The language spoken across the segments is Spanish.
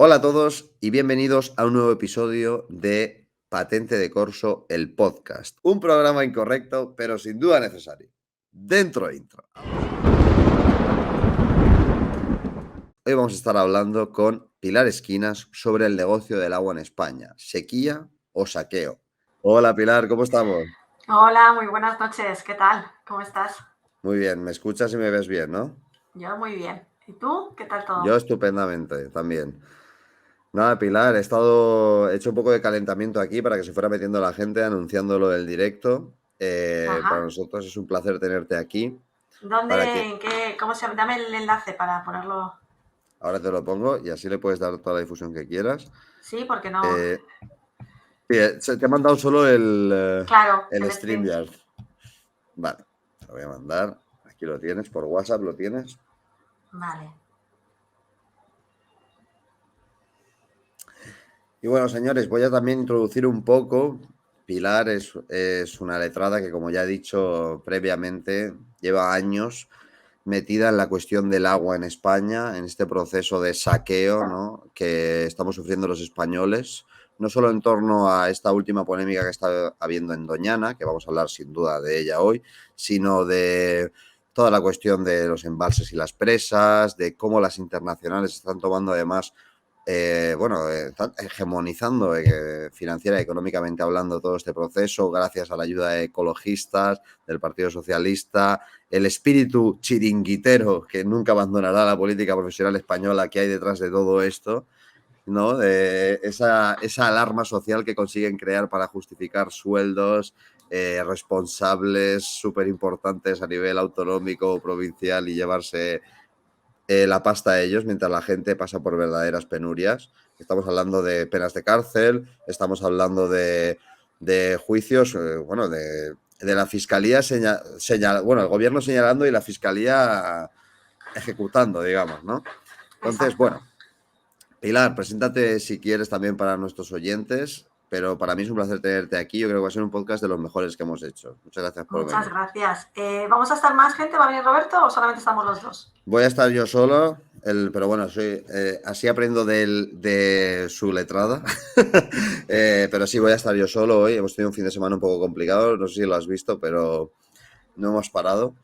Hola a todos y bienvenidos a un nuevo episodio de Patente de Corso, el podcast. Un programa incorrecto, pero sin duda necesario. Dentro intro. Hoy vamos a estar hablando con Pilar Esquinas sobre el negocio del agua en España, sequía o saqueo. Hola Pilar, ¿cómo estamos? Hola, muy buenas noches. ¿Qué tal? ¿Cómo estás? Muy bien, me escuchas y me ves bien, ¿no? Yo muy bien. ¿Y tú? ¿Qué tal Yo todo? estupendamente también. Nada, Pilar, he hecho un poco de calentamiento aquí para que se fuera metiendo la gente anunciando lo del directo. Para Ajá. nosotros es un placer tenerte aquí. Para ¿Dónde, que en qué, cómo se llama? Dame el enlace para ponerlo. ahora te lo pongo y así le puedes dar toda la difusión que quieras. Sí, porque no. Eh, sí, te he mandado solo Claro, el el stream. StreamYard. Vale, te lo voy a mandar. Aquí lo tienes, por WhatsApp lo tienes. Vale. Y bueno, señores, voy a también introducir un poco. Pilar es una letrada que, como ya he dicho previamente, lleva años metida en la cuestión del agua en España, en este proceso de saqueo, ¿no?, que estamos sufriendo los españoles, no solo en torno a esta última polémica que está habiendo en Doñana, que vamos a hablar sin duda de ella hoy, sino de toda la cuestión de los embalses y las presas, de cómo las internacionales están tomando además están hegemonizando financiera y económicamente hablando todo este proceso gracias a la ayuda de ecologistas, del Partido Socialista, el espíritu chiringuitero que nunca abandonará la política profesional española que hay detrás de todo esto, ¿no? De esa alarma social que consiguen crear para justificar sueldos responsables súper importantes a nivel autonómico o provincial y llevarse la pasta a ellos mientras la gente pasa por verdaderas penurias. Estamos hablando de penas de cárcel, estamos hablando de juicios, de la fiscalía el gobierno señalando y la fiscalía ejecutando, digamos, ¿no? Entonces, Exacto. bueno, Pilar, preséntate si quieres también para nuestros oyentes, pero para mí es un placer tenerte aquí. Yo creo que va a ser un podcast de los mejores que hemos hecho. Muchas gracias por Muchas venir. gracias. ¿Vamos a estar más gente? ¿Va a venir Roberto o solamente estamos los dos? Voy a estar yo solo, pero bueno, así aprendo de su letrada. Pero sí, voy a estar yo solo hoy. Hemos tenido un fin de semana un poco complicado, no sé si lo has visto, pero no hemos parado.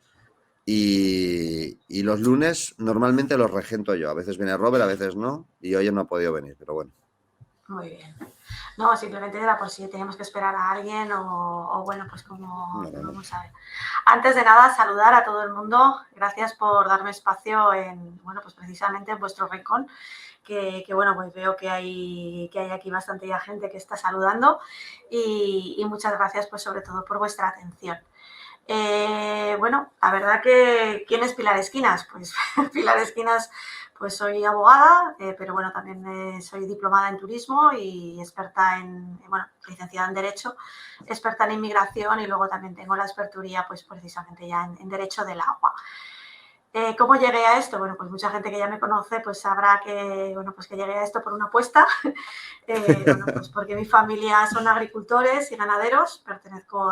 Y los lunes normalmente los regento yo. A veces viene Robert, a veces no, y hoy no ha podido venir, pero bueno. Muy bien. No, simplemente era por si teníamos que esperar a alguien o bueno, pues No, como no, no. vamos a ver. Antes de nada, saludar a todo el mundo. Gracias por darme espacio en, bueno, pues precisamente en vuestro rincón, que bueno, pues veo que hay aquí bastante ya gente que está saludando y muchas gracias pues sobre todo por vuestra atención. Bueno, la verdad que ¿quién es Pilar Esquinas? Pues Pilar Esquinas, pues soy abogada, pero bueno, también soy diplomada en turismo y experta bueno, licenciada en Derecho, experta en inmigración y luego también tengo la experturía pues precisamente ya en Derecho del Agua. ¿Cómo llegué a esto? Bueno, pues mucha gente que ya me conoce pues sabrá que, bueno, pues que llegué a esto por una apuesta. Bueno, pues porque mi familia son agricultores y ganaderos, pertenezco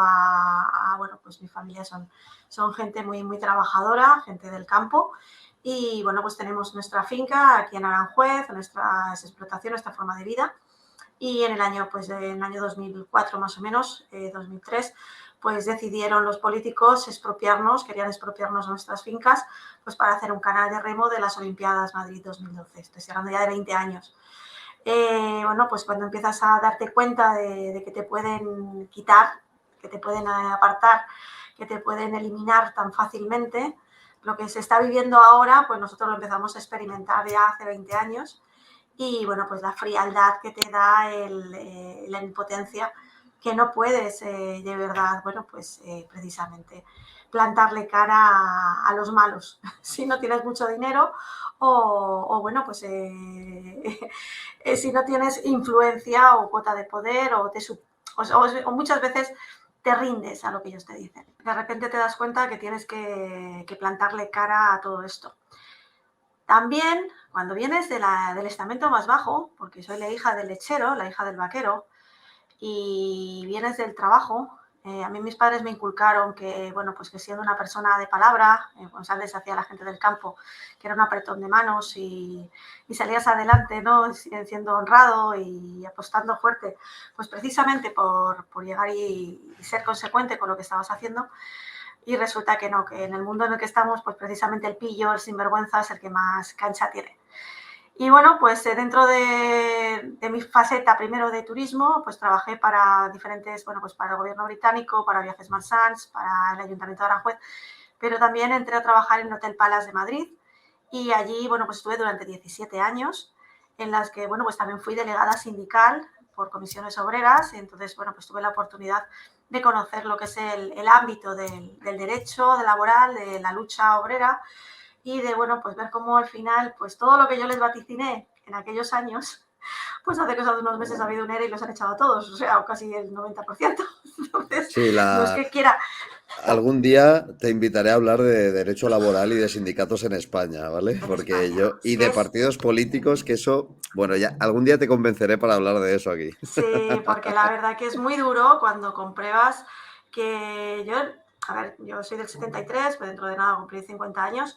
bueno, pues mi familia son gente muy, muy trabajadora, gente del campo. Y bueno, pues tenemos nuestra finca aquí en Aranjuez, nuestras explotaciones, nuestra forma de vida. Y en el año 2004 más o menos, 2003, pues decidieron los políticos expropiarnos, querían expropiarnos nuestras fincas, pues para hacer un canal de remo de las Olimpiadas Madrid 2012. Estoy hablando ya de 20 años. Bueno, pues cuando empiezas a darte cuenta de que te pueden quitar, que te pueden apartar, que te pueden eliminar tan fácilmente, lo que se está viviendo ahora, pues nosotros lo empezamos a experimentar ya hace 20 años y bueno, pues la frialdad que te da la impotencia, que no puedes de verdad, bueno, pues precisamente plantarle cara a los malos, si no tienes mucho dinero bueno, pues si no tienes influencia o cuota de poder o muchas veces te rindes a lo que ellos te dicen. De repente te das cuenta que tienes que plantarle cara a todo esto. También, cuando vienes del estamento más bajo, porque soy la hija del lechero, la hija del vaquero, y vienes del trabajo, A mí mis padres me inculcaron que, bueno, pues que siendo una persona de palabra, pues antes hacía la gente del campo, que era un apretón de manos y salías adelante, ¿no? Siendo honrado y apostando fuerte, pues precisamente por llegar y ser consecuente con lo que estabas haciendo. Y resulta que no, que en el mundo en el que estamos, pues precisamente el pillo, el sinvergüenza es el que más cancha tiene. Y bueno, pues dentro de mi faceta primero de turismo, pues trabajé para diferentes, bueno, pues para el gobierno británico, para Viajes Marsans, para el Ayuntamiento de Aranjuez, pero también entré a trabajar en el Hotel Palace de Madrid y allí, bueno, pues estuve durante 17 años en las que, bueno, pues también fui delegada sindical por comisiones obreras y entonces, bueno, pues tuve la oportunidad de conocer lo que es el ámbito del derecho, de laboral, de la lucha obrera y de, bueno, pues ver cómo al final, pues todo lo que yo les vaticiné en aquellos años, pues hace cosa de unos meses ha habido un ERE y los han echado a todos, o sea, casi el 90%. Entonces, Sí, no es que quiera. algún día te invitaré a hablar de derecho laboral y de sindicatos en España, ¿vale? En Porque España, yo, y si de es, partidos políticos, que eso, bueno, ya algún día te convenceré para hablar de eso aquí. sí, porque la verdad que es muy duro cuando compruebas que yo, a ver, yo soy del 73, pues dentro de nada cumplí 50 años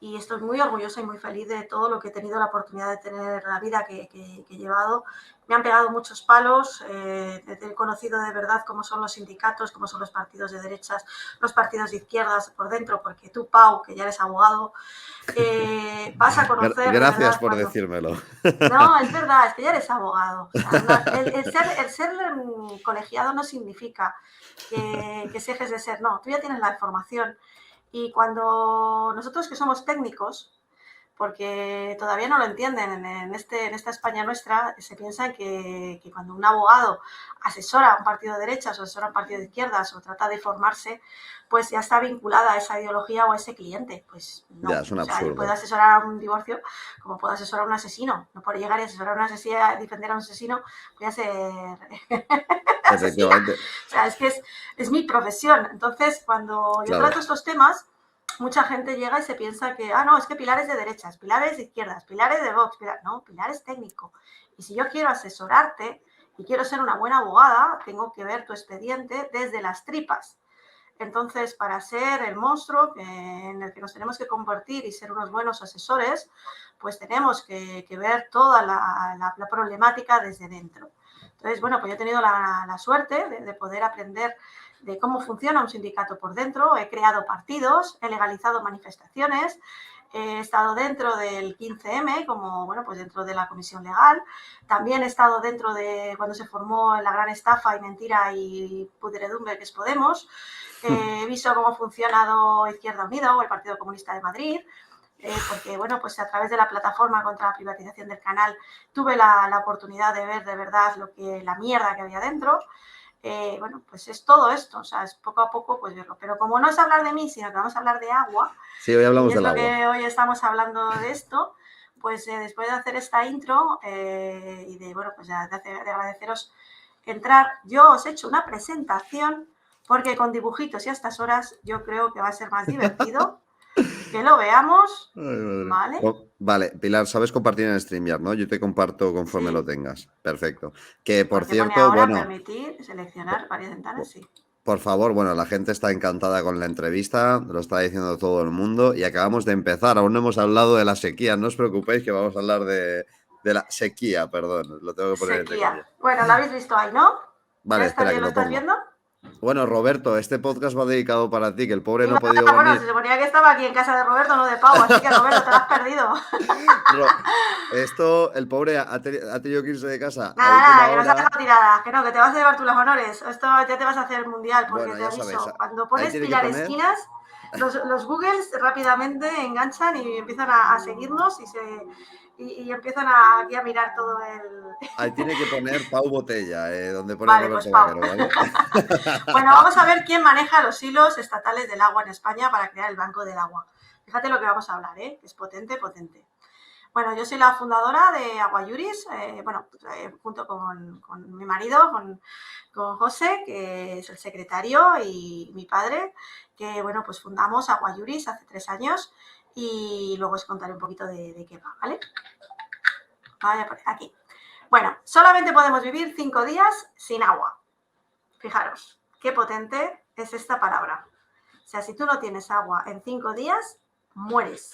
y estoy muy orgullosa y muy feliz de todo lo que he tenido la oportunidad de tener, la vida que he llevado. Me han pegado muchos palos, he conocido de verdad cómo son los sindicatos, cómo son los partidos de derechas, los partidos de izquierdas por dentro, porque tú, Pau, que ya eres abogado, vas a conocer de Gracias verdad por cuando... decírmelo. No, es verdad, es que ya eres abogado. O sea, el ser colegiado no significa que dejes de ser, no, tú ya tienes la formación. Y cuando nosotros que somos técnicos, porque todavía no lo entienden. En esta España nuestra se piensa que cuando un abogado asesora a un partido de derechas o asesora a un partido de izquierdas o trata de formarse, pues ya está vinculada a esa ideología o a ese cliente. Pues Ya, no. es un O sea, yo puedo absurdo. asesorar a un divorcio como puedo asesorar a un asesino. No por llegar y asesorar a un asesino, defender a un asesino, voy a ser asesina. Efectivamente, O sea, es mi profesión. Entonces, cuando yo claro. trato estos temas, mucha gente llega y se piensa que, no, es que Pilar es de derechas, Pilar es de izquierdas, Pilar es de Vox, no, Pilar es técnico. Y si yo quiero asesorarte y quiero ser una buena abogada, tengo que ver tu expediente desde las tripas. Entonces, para ser el monstruo en el que nos tenemos que convertir y ser unos buenos asesores, pues tenemos que ver toda la problemática desde dentro. Entonces, bueno, pues yo he tenido la suerte de poder aprender de cómo funciona un sindicato por dentro. He creado partidos, he legalizado manifestaciones, he estado dentro del 15M, como, bueno, pues dentro de la comisión legal. También he estado dentro de cuando se formó la gran estafa y mentira y pudredumbre que es Podemos. He visto cómo ha funcionado Izquierda Unida o el Partido Comunista de Madrid. Porque, bueno, pues a través de la plataforma contra la privatización del canal tuve la oportunidad de ver de verdad la mierda que había dentro. Bueno, pues es todo esto, o sea, es poco a poco pues verlo. Pero como no es hablar de mí, sino que vamos a hablar de agua, Sí, hoy y hablamos es del lo agua. que hoy estamos hablando de esto, pues después de hacer esta intro y de, bueno, pues de agradeceros entrar, yo os he hecho una presentación porque con dibujitos y a estas horas yo creo que va a ser más divertido que lo veamos, Ay, madre. ¿vale? Vale, Pilar, sabes compartir en StreamYard, ¿no? Yo te comparto conforme lo Sí, tengas. Perfecto. Que por porque pone cierto, ahora bueno, permitir po- seleccionar varias ventanas, sí. por favor, bueno, la gente está encantada con la entrevista, lo está diciendo todo el mundo y acabamos de empezar. Aún no hemos hablado de la sequía, no os preocupéis que vamos a hablar de la sequía, perdón, lo tengo que poner entre Sequía. comillas. Bueno, lo habéis visto ahí, ¿no? ¿Ya Vale, está espera que bien? ¿Lo lo estás pongo. viendo? Bueno, Roberto, este podcast va dedicado para ti, que el pobre Y no ha podido bueno, se venir. suponía que estaba aquí en casa de Roberto, no de Pau, así que Roberto, te lo has perdido. Ro- Esto, el pobre ha tenido que irse de casa a Nada, nada, última que nos ha hora. dejado tirada, que no, que te vas a llevar tú los honores. Esto ya te vas a hacer el mundial, porque Bueno, te ya sabéis, aviso, cuando ahí pones tiene que Pilar poner, Esquinas, los Googles rápidamente enganchan y empiezan a seguirnos y empiezan aquí a mirar todo el... ahí tiene que poner Pau Botella, donde pone Vale, pues Roberto Pau. Vaquero, ¿vale? Bueno, vamos a ver quién maneja los hilos estatales del agua en España para crear el Banco del Agua. Fíjate lo que vamos a hablar, ¿eh? Es potente, potente. Bueno, yo soy la fundadora de Aguayuris, junto con mi marido, con José, que es el secretario, y mi padre, que bueno, pues fundamos Aguayuris hace 3 años y luego os contaré un poquito de qué va, ¿vale? Voy a poner aquí. Bueno, solamente podemos vivir 5 días sin agua. Fijaros. qué potente es esta palabra. O sea, si tú no tienes agua en 5 días, mueres.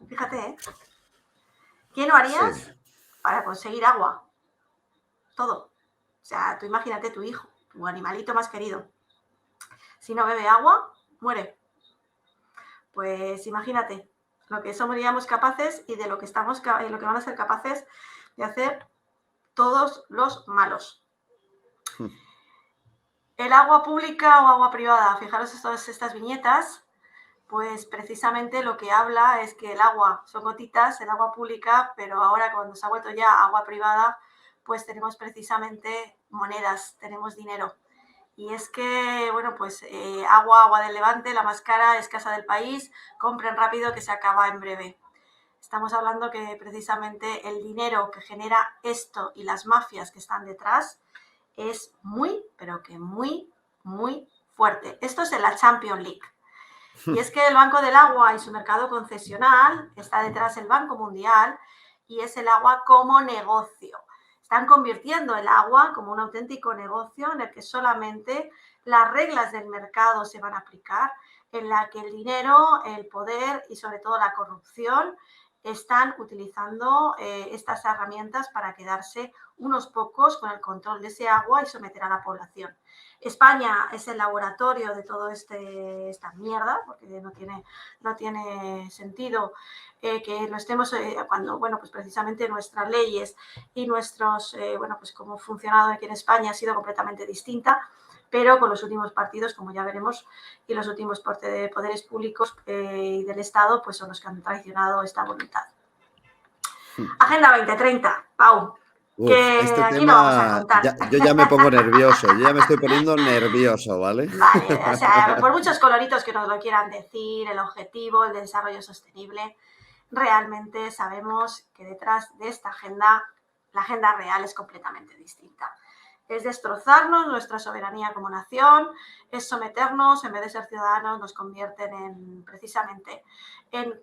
Fíjate, ¿eh? ¿Qué no Sí. harías para conseguir agua? Todo. O sea, tú imagínate tu hijo, tu animalito más querido. Si no bebe agua, muere. Pues imagínate lo que seríamos capaces y de lo que lo que van a ser capaces de hacer todos los malos. El agua pública o agua privada, fijaros todas estas viñetas, pues precisamente lo que habla es que el agua son gotitas, el agua pública, pero ahora cuando se ha vuelto ya agua privada, pues tenemos precisamente monedas, tenemos dinero. Y es que, bueno, pues agua del Levante, la más cara, escasa del país, compren rápido que se acaba en breve. Estamos hablando que precisamente el dinero que genera esto y las mafias que están detrás es muy, pero que muy, muy fuerte. Esto es en la Champions League. Y es que el Banco del Agua y su mercado concesional está detrás del Banco Mundial y es el agua como negocio. Están convirtiendo el agua como un auténtico negocio en el que solamente las reglas del mercado se van a aplicar, en la que el dinero, el poder y sobre todo la corrupción están utilizando estas herramientas para quedarse unos pocos con el control de ese agua y someter a la población. España es el laboratorio de todo esta mierda, porque no tiene sentido que lo estemos cuando, bueno, pues precisamente nuestras leyes y nuestros, bueno, pues cómo ha funcionado aquí en España ha sido completamente distinta, pero con los últimos partidos, como ya veremos, y los últimos poderes públicos y del Estado, pues son los que han traicionado esta voluntad. Agenda 2030, Pau. Que Este aquí no vamos a tema, contar. yo ya me pongo nervioso, yo ya me estoy poniendo nervioso, ¿vale? Vale, o sea, por muchos coloritos que nos lo quieran decir, el objetivo, el desarrollo sostenible, realmente sabemos que detrás de esta agenda, la agenda real es completamente distinta. Es destrozarnos nuestra soberanía como nación, es someternos, en vez de ser ciudadanos, nos convierten precisamente en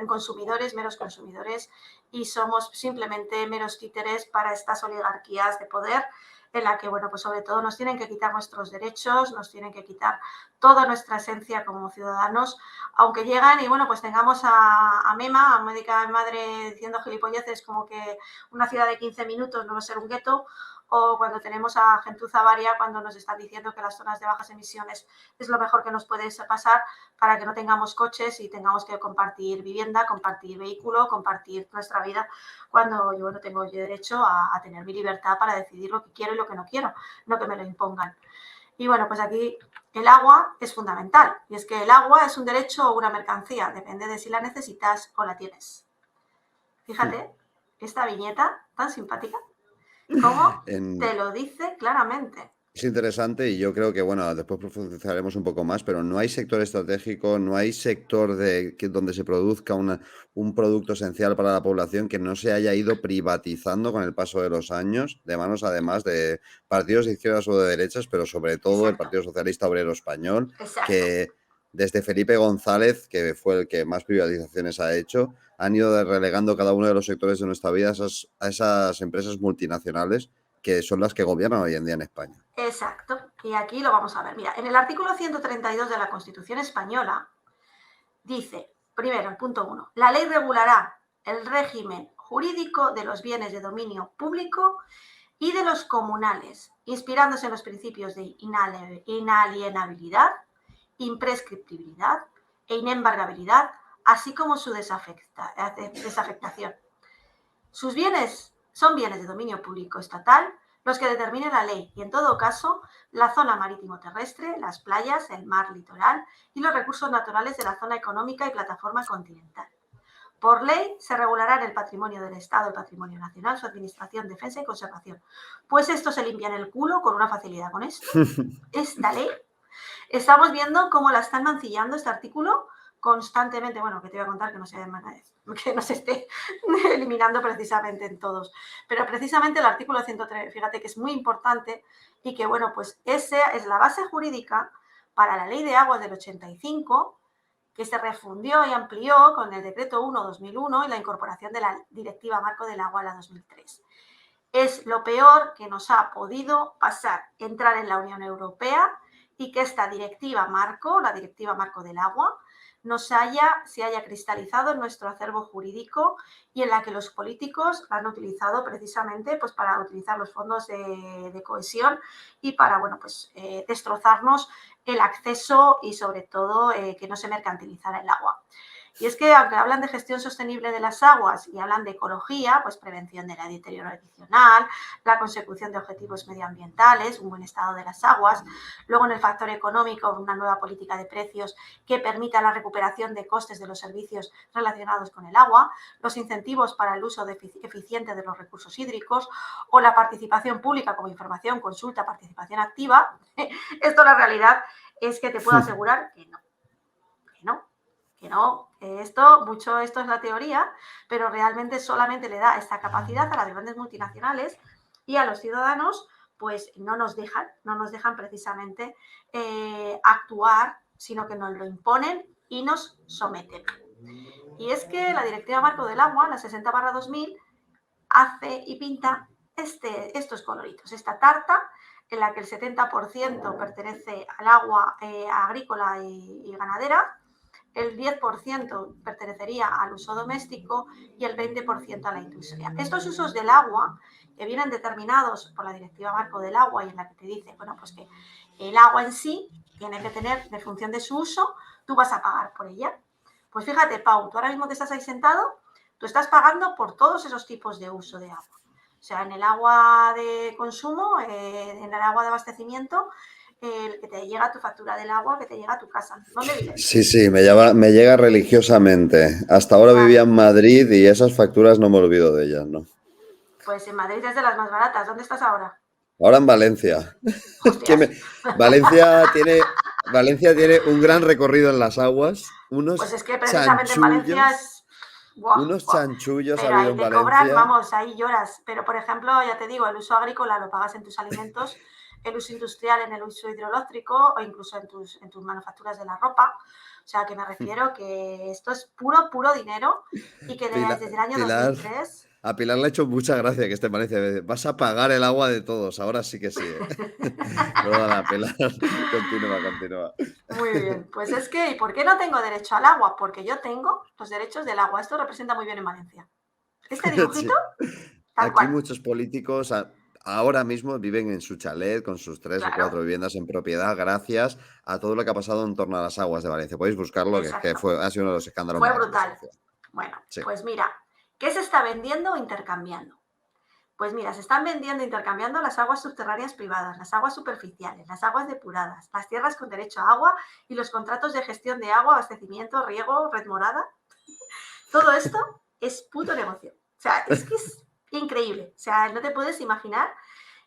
consumidores, meros consumidores, y somos simplemente meros títeres para estas oligarquías de poder en la que, bueno, pues sobre todo nos tienen que quitar nuestros derechos, nos tienen que quitar toda nuestra esencia como ciudadanos, aunque llegan y, bueno, pues tengamos a Mema, a médica madre, diciendo gilipolleces como que una ciudad de 15 minutos no va a ser un gueto, o cuando tenemos a Gentuza Varia cuando nos están diciendo que las zonas de bajas emisiones es lo mejor que nos puede pasar para que no tengamos coches y tengamos que compartir vivienda, compartir vehículo, compartir nuestra vida, cuando yo no tengo derecho a tener mi libertad para decidir lo que quiero y lo que no quiero, no que me lo impongan. Y bueno, pues aquí el agua es fundamental, y es que el agua es un derecho o una mercancía, depende de si la necesitas o la tienes. Fíjate, esta viñeta tan simpática, cómo te lo dice claramente. Es interesante y yo creo que, bueno, después profundizaremos un poco más, pero no hay sector estratégico, no hay sector donde se produzca un producto esencial para la población que no se haya ido privatizando con el paso de los años, de manos además de partidos de izquierdas o de derechas, pero sobre todo el Partido Socialista Obrero Español, que desde Felipe González, que fue el que más privatizaciones ha hecho, han ido relegando cada uno de los sectores de nuestra vida a esas empresas multinacionales que son las que gobiernan hoy en día en España. Exacto, y aquí lo vamos a ver. Mira, en el artículo 132 de la Constitución Española dice, primero, el punto 1, la ley regulará el régimen jurídico de los bienes de dominio público y de los comunales, inspirándose en los principios de inalienabilidad, imprescriptibilidad e inembargabilidad, así como su desafectación. Sus bienes son bienes de dominio público estatal, los que determine la ley y, en todo caso, la zona marítimo-terrestre, las playas, el mar litoral y los recursos naturales de la zona económica y plataforma continental. Por ley se regulará en el patrimonio del Estado, el patrimonio nacional, su administración, defensa y conservación. Pues esto se limpia en el culo con una facilidad con esto. Esta ley, estamos viendo cómo la están mancillando este artículo constantemente. Bueno, que te voy a contar que no se esté eliminando precisamente en todos. Pero precisamente el artículo 103, fíjate que es muy importante y que, bueno, pues esa es la base jurídica para la Ley de Aguas del 85, que se refundió y amplió con el Decreto 1/2001 y la incorporación de la Directiva Marco del Agua a la 2003. Es lo peor que nos ha podido pasar, entrar en la Unión Europea y que esta directiva marco, la directiva marco del agua, se haya cristalizado en nuestro acervo jurídico y en la que los políticos la han utilizado precisamente pues, para utilizar los fondos de cohesión y para bueno, pues, destrozarnos el acceso y sobre todo que no se mercantilizara el agua. Y es que, aunque hablan de gestión sostenible de las aguas y hablan de ecología, pues prevención de la deterioro adicional, la consecución de objetivos medioambientales, un buen estado de las aguas, luego en el factor económico, una nueva política de precios que permita la recuperación de costes de los servicios relacionados con el agua, los incentivos para el uso eficiente de los recursos hídricos o la participación pública como información, consulta, participación activa. Esto la realidad es que te puedo asegurar que no, que no, que no, que esto es la teoría, pero realmente solamente le da esta capacidad a las grandes multinacionales y a los ciudadanos, pues no nos dejan precisamente actuar, sino que nos lo imponen y nos someten. Y es que la Directiva Marco del Agua, la 60/2000, hace y pinta estos coloritos, esta tarta en la que el 70% pertenece al agua agrícola y ganadera, el 10% pertenecería al uso doméstico y el 20% a la industria. Estos usos del agua, que vienen determinados por la Directiva Marco del Agua y en la que te dice, bueno, pues que el agua en sí tiene que tener, de función de su uso, tú vas a pagar por ella. Pues fíjate, Pau, tú ahora mismo que estás ahí sentado, tú estás pagando por todos esos tipos de uso de agua. O sea, en el agua de consumo, en el agua de abastecimiento, que te llega tu factura del agua, que te llega a tu casa. ¿Dónde vives? Sí, me llega religiosamente. Hasta ahora vivía Vale. en Madrid y esas facturas no me olvido de ellas, ¿no? Pues en Madrid es de las más baratas. ¿Dónde estás ahora? Ahora en Valencia. Que Hostias. Valencia tiene un gran recorrido en las aguas, Pues es que precisamente en Valencia es... Buah, unos buah. chanchullos ha Pero habido ahí en te cobran, Valencia. vamos, ahí lloras. Pero, por ejemplo, ya te digo, el uso agrícola lo pagas en tus alimentos, el uso industrial en el uso hidroeléctrico o incluso en tus manufacturas de la ropa. O sea, que me refiero que esto es puro, puro dinero y que Pilar, desde el año Pilar, 2003... a Pilar le ha hecho mucha gracia que esté en Valencia. Vas a pagar el agua de todos, ahora sí que sí, ¿eh? Perdona, Pilar. Continúa. Muy bien, pues es que, ¿y por qué no tengo derecho al agua? Porque yo tengo los derechos del agua. Esto representa muy bien en Valencia. Este dibujito, Sí. tal Aquí cual. muchos políticos ahora mismo viven en su chalet con sus 3 o 4 Claro, viviendas en propiedad gracias a todo lo que ha pasado en torno a las aguas de Valencia. Podéis buscarlo, que es que exacto. ha sido uno de los escándalos Fue más grandes de brutal. la ciudad. Bueno, Sí. pues mira, ¿qué se está vendiendo o intercambiando? Pues mira, se están vendiendo e intercambiando las aguas subterráneas privadas, las aguas superficiales, las aguas depuradas, las tierras con derecho a agua y los contratos de gestión de agua, abastecimiento, riego, red morada. Todo esto es puto negocio. O sea, es que es increíble. O sea, no te puedes imaginar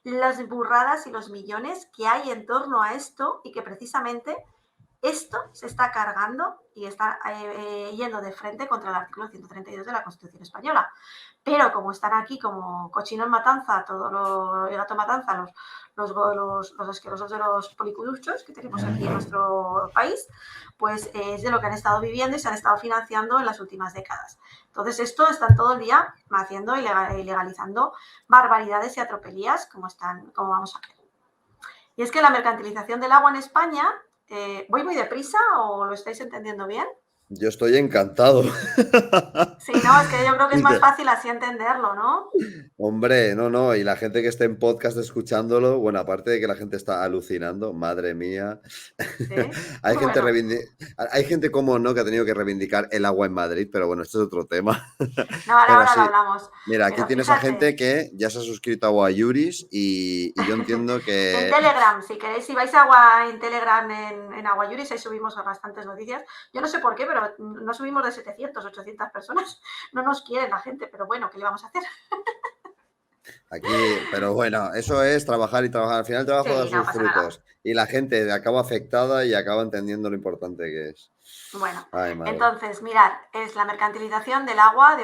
las burradas y los millones que hay en torno a esto y que precisamente esto se está cargando y está yendo de frente contra el artículo 132 de la Constitución española. Pero como están aquí como cochino en matanza, el gato matanza, los asquerosos de los policuduchos que tenemos aquí en nuestro país, pues es de lo que han estado viviendo y se han estado financiando en las últimas décadas. Entonces esto están todo el día haciendo y legalizando barbaridades y atropelías como vamos a ver. Y es que la mercantilización del agua en España, ¿voy muy deprisa o lo estáis entendiendo bien? Yo estoy encantado. Sí, no, es que yo creo que es más Dice, fácil así entenderlo, ¿no? hombre, no, y la gente que esté en podcast escuchándolo, bueno, aparte de que la gente está alucinando, madre mía, Sí, hay gente bueno. hay gente como no que ha tenido que reivindicar el agua en Madrid, pero bueno, esto es otro tema. No, ahora, Pero ahora lo sí, hablamos. mira, aquí Pero tienes a gente fíjate, que ya se ha suscrito a Aguayuris y yo entiendo en que Telegram, si queréis, si vais a en Telegram en Aguayuris, ahí subimos bastantes noticias. Yo no sé por qué, pero no subimos de 700, 800 personas. No nos quiere la gente, pero bueno, ¿qué le vamos a hacer? aquí, pero bueno, eso es trabajar y trabajar. Al final el trabajo da Sí, no sus pasa nada. frutos y la gente acaba afectada y acaba entendiendo lo importante que es. Bueno, Ay, madre. entonces, mirad, es la mercantilización del agua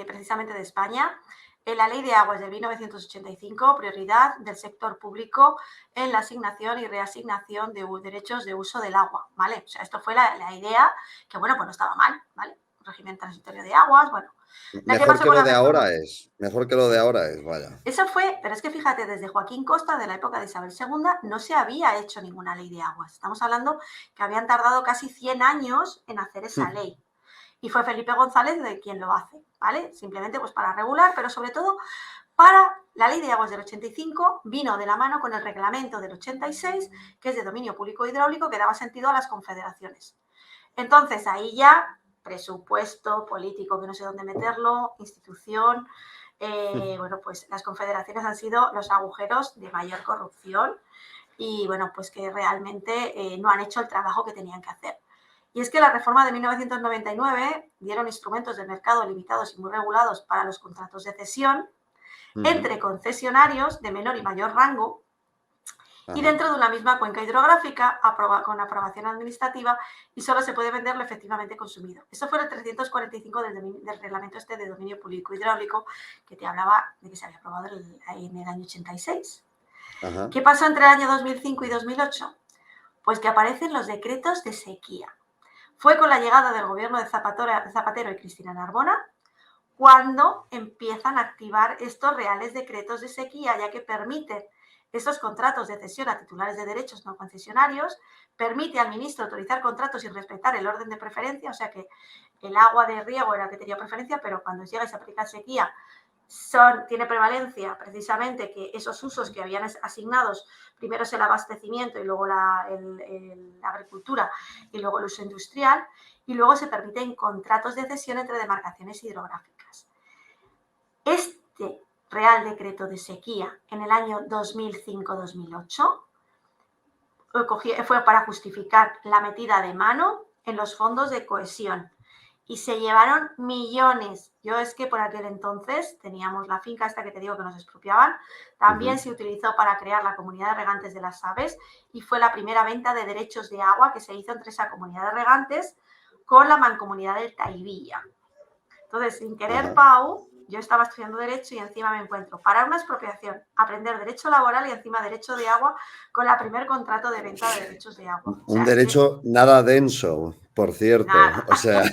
precisamente de España. En la Ley de Aguas de 1985, prioridad del sector público en la asignación y reasignación de derechos de uso del agua, ¿vale? O sea, esto fue la idea que, bueno, pues no estaba mal, ¿vale? Un régimen transitorio de aguas, bueno, ¿Qué Mejor pasó que con lo la de ahora reforma? es. Mejor que lo de ahora es, vaya. Eso fue, pero es que fíjate, desde Joaquín Costa, de la época de Isabel II, no se había hecho ninguna ley de aguas. Estamos hablando que habían tardado casi 100 años en hacer esa ley. Y fue Felipe González de quien lo hace, ¿vale? Simplemente pues para regular, pero sobre todo para la ley de aguas del 85 vino de la mano con el reglamento del 86, que es de dominio público hidráulico, que daba sentido a las confederaciones. Entonces ahí ya presupuesto político, que no sé dónde meterlo, institución, bueno, pues las confederaciones han sido los agujeros de mayor corrupción y bueno, pues que realmente no han hecho el trabajo que tenían que hacer. Y es que la reforma de 1999 dieron instrumentos de mercado limitados y muy regulados para los contratos de cesión entre concesionarios de menor y mayor rango y Ajá. dentro de una misma cuenca hidrográfica con aprobación administrativa y solo se puede vender lo efectivamente consumido. Eso fue el 345 del reglamento este de dominio público hidráulico que te hablaba de que se había aprobado en el año 86. Ajá. ¿Qué pasó entre el año 2005 y 2008? Pues que aparecen los decretos de sequía. Fue con la llegada del gobierno de Zapatero y Cristina Narbona cuando empiezan a activar estos reales decretos de sequía, ya que permiten estos contratos de cesión a titulares de derechos no concesionarios, permite al ministro autorizar contratos sin respetar el orden de preferencia, o sea que el agua de riego era el que tenía preferencia, pero cuando llega y se aplica sequía, tiene prevalencia precisamente que esos usos que habían asignados, primero es el abastecimiento y luego la agricultura y luego el uso industrial, y luego se permiten contratos de cesión entre demarcaciones hidrográficas. Este Real Decreto de Sequía en el año 2005-2008 fue para justificar la metida de mano en los fondos de cohesión y se llevaron millones. Yo es que por aquel entonces teníamos la finca esta que te digo que nos expropiaban, también se utilizó para crear la comunidad de regantes de las aves y fue la primera venta de derechos de agua que se hizo entre esa comunidad de regantes con la mancomunidad del Taivilla. Entonces, sin querer, Ajá. Pau, yo estaba estudiando Derecho y encima me encuentro para una expropiación, aprender Derecho Laboral y encima Derecho de Agua con la primer contrato de venta de derechos de agua. O Un sea, es que derecho nada denso, por cierto. nada. O sea,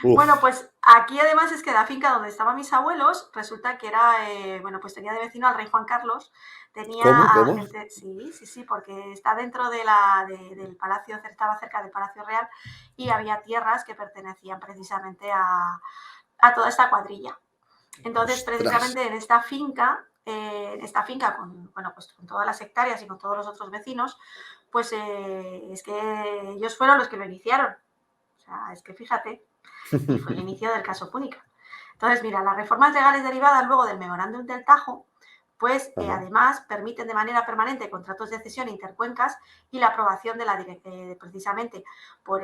Bueno, uf. pues aquí además es que la finca donde estaban mis abuelos resulta que era, bueno, pues tenía de vecino al rey Juan Carlos, tenía ¿Cómo? a ¿Cómo? gente, sí, porque está dentro del palacio, estaba cerca del Palacio Real y había tierras que pertenecían precisamente a toda esta cuadrilla. Entonces, Ostras. precisamente en esta finca con, bueno, pues con todas las hectáreas y con todos los otros vecinos, pues es que ellos fueron los que lo iniciaron. O sea, es que fíjate, y fue el inicio del caso Púnica. Entonces, mira, las reformas legales derivadas luego del memorándum del Tajo, pues Ajá. además permiten de manera permanente contratos de cesión intercuencas y la aprobación precisamente por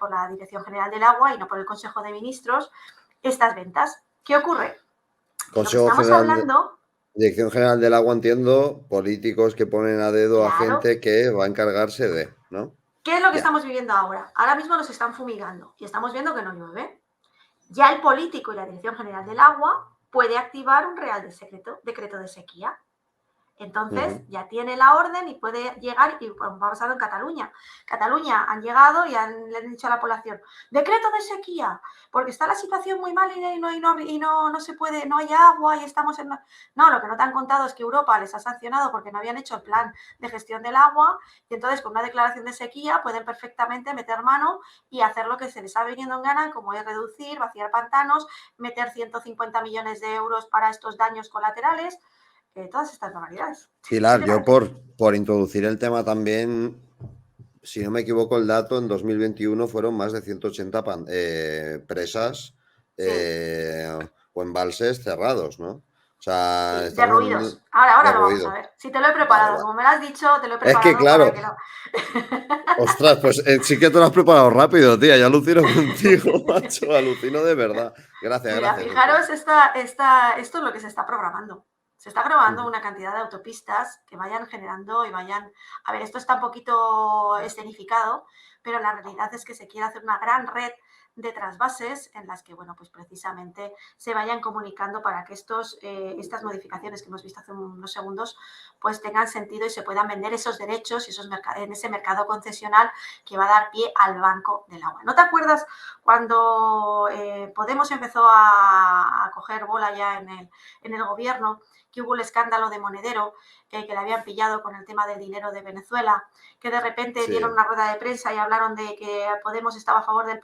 la Dirección General del Agua y no por el Consejo de Ministros, estas ventas. ¿Qué ocurre? Que lo que Consejo estamos General de hablando, Dirección General del Agua, entiendo, políticos que ponen a dedo a claro, gente que va a encargarse de, ¿no? ¿qué es lo que Ya. estamos viviendo ahora? Ahora mismo nos están fumigando y estamos viendo que no llueve. Ya el político y la Dirección General del Agua puede activar un real decreto de sequía. Entonces Ujú. ya tiene la orden y puede llegar, y ha pasado en Cataluña. Cataluña han llegado y le han dicho a la población, decreto de sequía, porque está la situación muy mal y no se puede, no hay agua y estamos en... No, lo que no te han contado es que Europa les ha sancionado porque no habían hecho el plan de gestión del agua y entonces con una declaración de sequía pueden perfectamente meter mano y hacer lo que se les ha venido en gana, como es reducir, vaciar pantanos, meter 150 millones de euros para estos daños colaterales, todas estas barbaridades. ¿Qué Pilar, te yo parece? por introducir el tema también, si no me equivoco el dato, en 2021 fueron más de 180 presas Sí, eh, o embalses cerrados, ¿no? O sea, sí, estamos hablando ahora de lo vamos ruido. a ver. Si te lo he Vale, preparado, vale. como me lo has dicho, te lo he Es que preparado para claro, que no. ostras, pues sí que te lo has preparado rápido, tía. Yo alucino contigo, macho. Alucino de verdad. Gracias, Mira, gracias, en serio. fijaros, esto es lo que se está programando. Se está programando Ujú. una cantidad de autopistas que vayan generando y vayan... A ver, esto está un poquito escenificado, pero la realidad es que se quiere hacer una gran red de trasvases en las que, bueno, pues precisamente se vayan comunicando para que estas modificaciones que hemos visto hace unos segundos, pues tengan sentido y se puedan vender esos derechos y en ese mercado concesional que va a dar pie al Banco del Agua. ¿No te acuerdas cuando Podemos empezó a coger bola ya en el gobierno, que hubo el escándalo de Monedero, que le habían pillado con el tema del dinero de Venezuela, que de repente Sí. dieron una rueda de prensa y hablaron de que Podemos estaba a favor del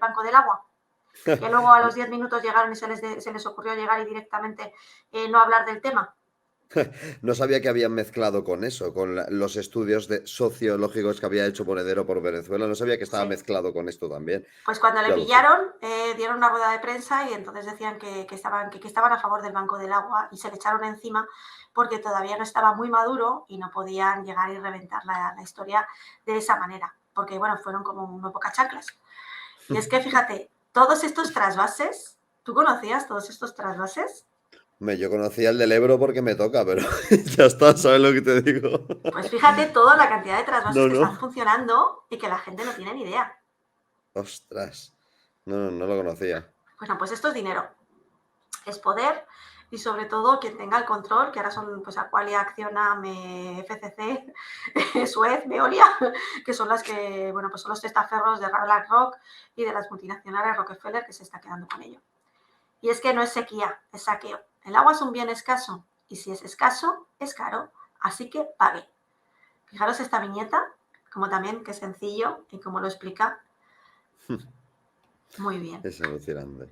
Banco del Agua? Que luego a los 10 minutos llegaron y se les ocurrió llegar y directamente no hablar del tema. No sabía que habían mezclado con eso, con los estudios sociológicos que había hecho Monedero por Venezuela. No sabía que estaba Sí. mezclado con esto también. Pues cuando le Ya lo sé. pillaron, dieron una rueda de prensa y entonces decían que estaban a favor del Banco del Agua y se le echaron encima porque todavía no estaba muy maduro y no podían llegar y reventar la historia de esa manera, porque bueno, fueron como muy pocas chanclas. Y es que fíjate, todos estos trasvases, ¿tú conocías todos estos trasvases? Yo conocía el del Ebro porque me toca, pero ya está, ¿sabes lo que te digo? Pues fíjate toda la cantidad de trasvases No, que están no. funcionando y que la gente no tiene ni idea. Ostras. No, no lo conocía. Bueno, pues esto es dinero, es poder y sobre todo quien tenga el control, que ahora son pues Aqualia, Acciona, FCC, Suez, Veolia, que son las que, bueno, pues son los testaferros de BlackRock y de las multinacionales Rockefeller que se está quedando con ello. Y es que no es sequía, es saqueo. El agua es un bien escaso y si es escaso, es caro, así que pague. Fijaros esta viñeta, como también qué sencillo y cómo lo explica muy bien. Es alucinante.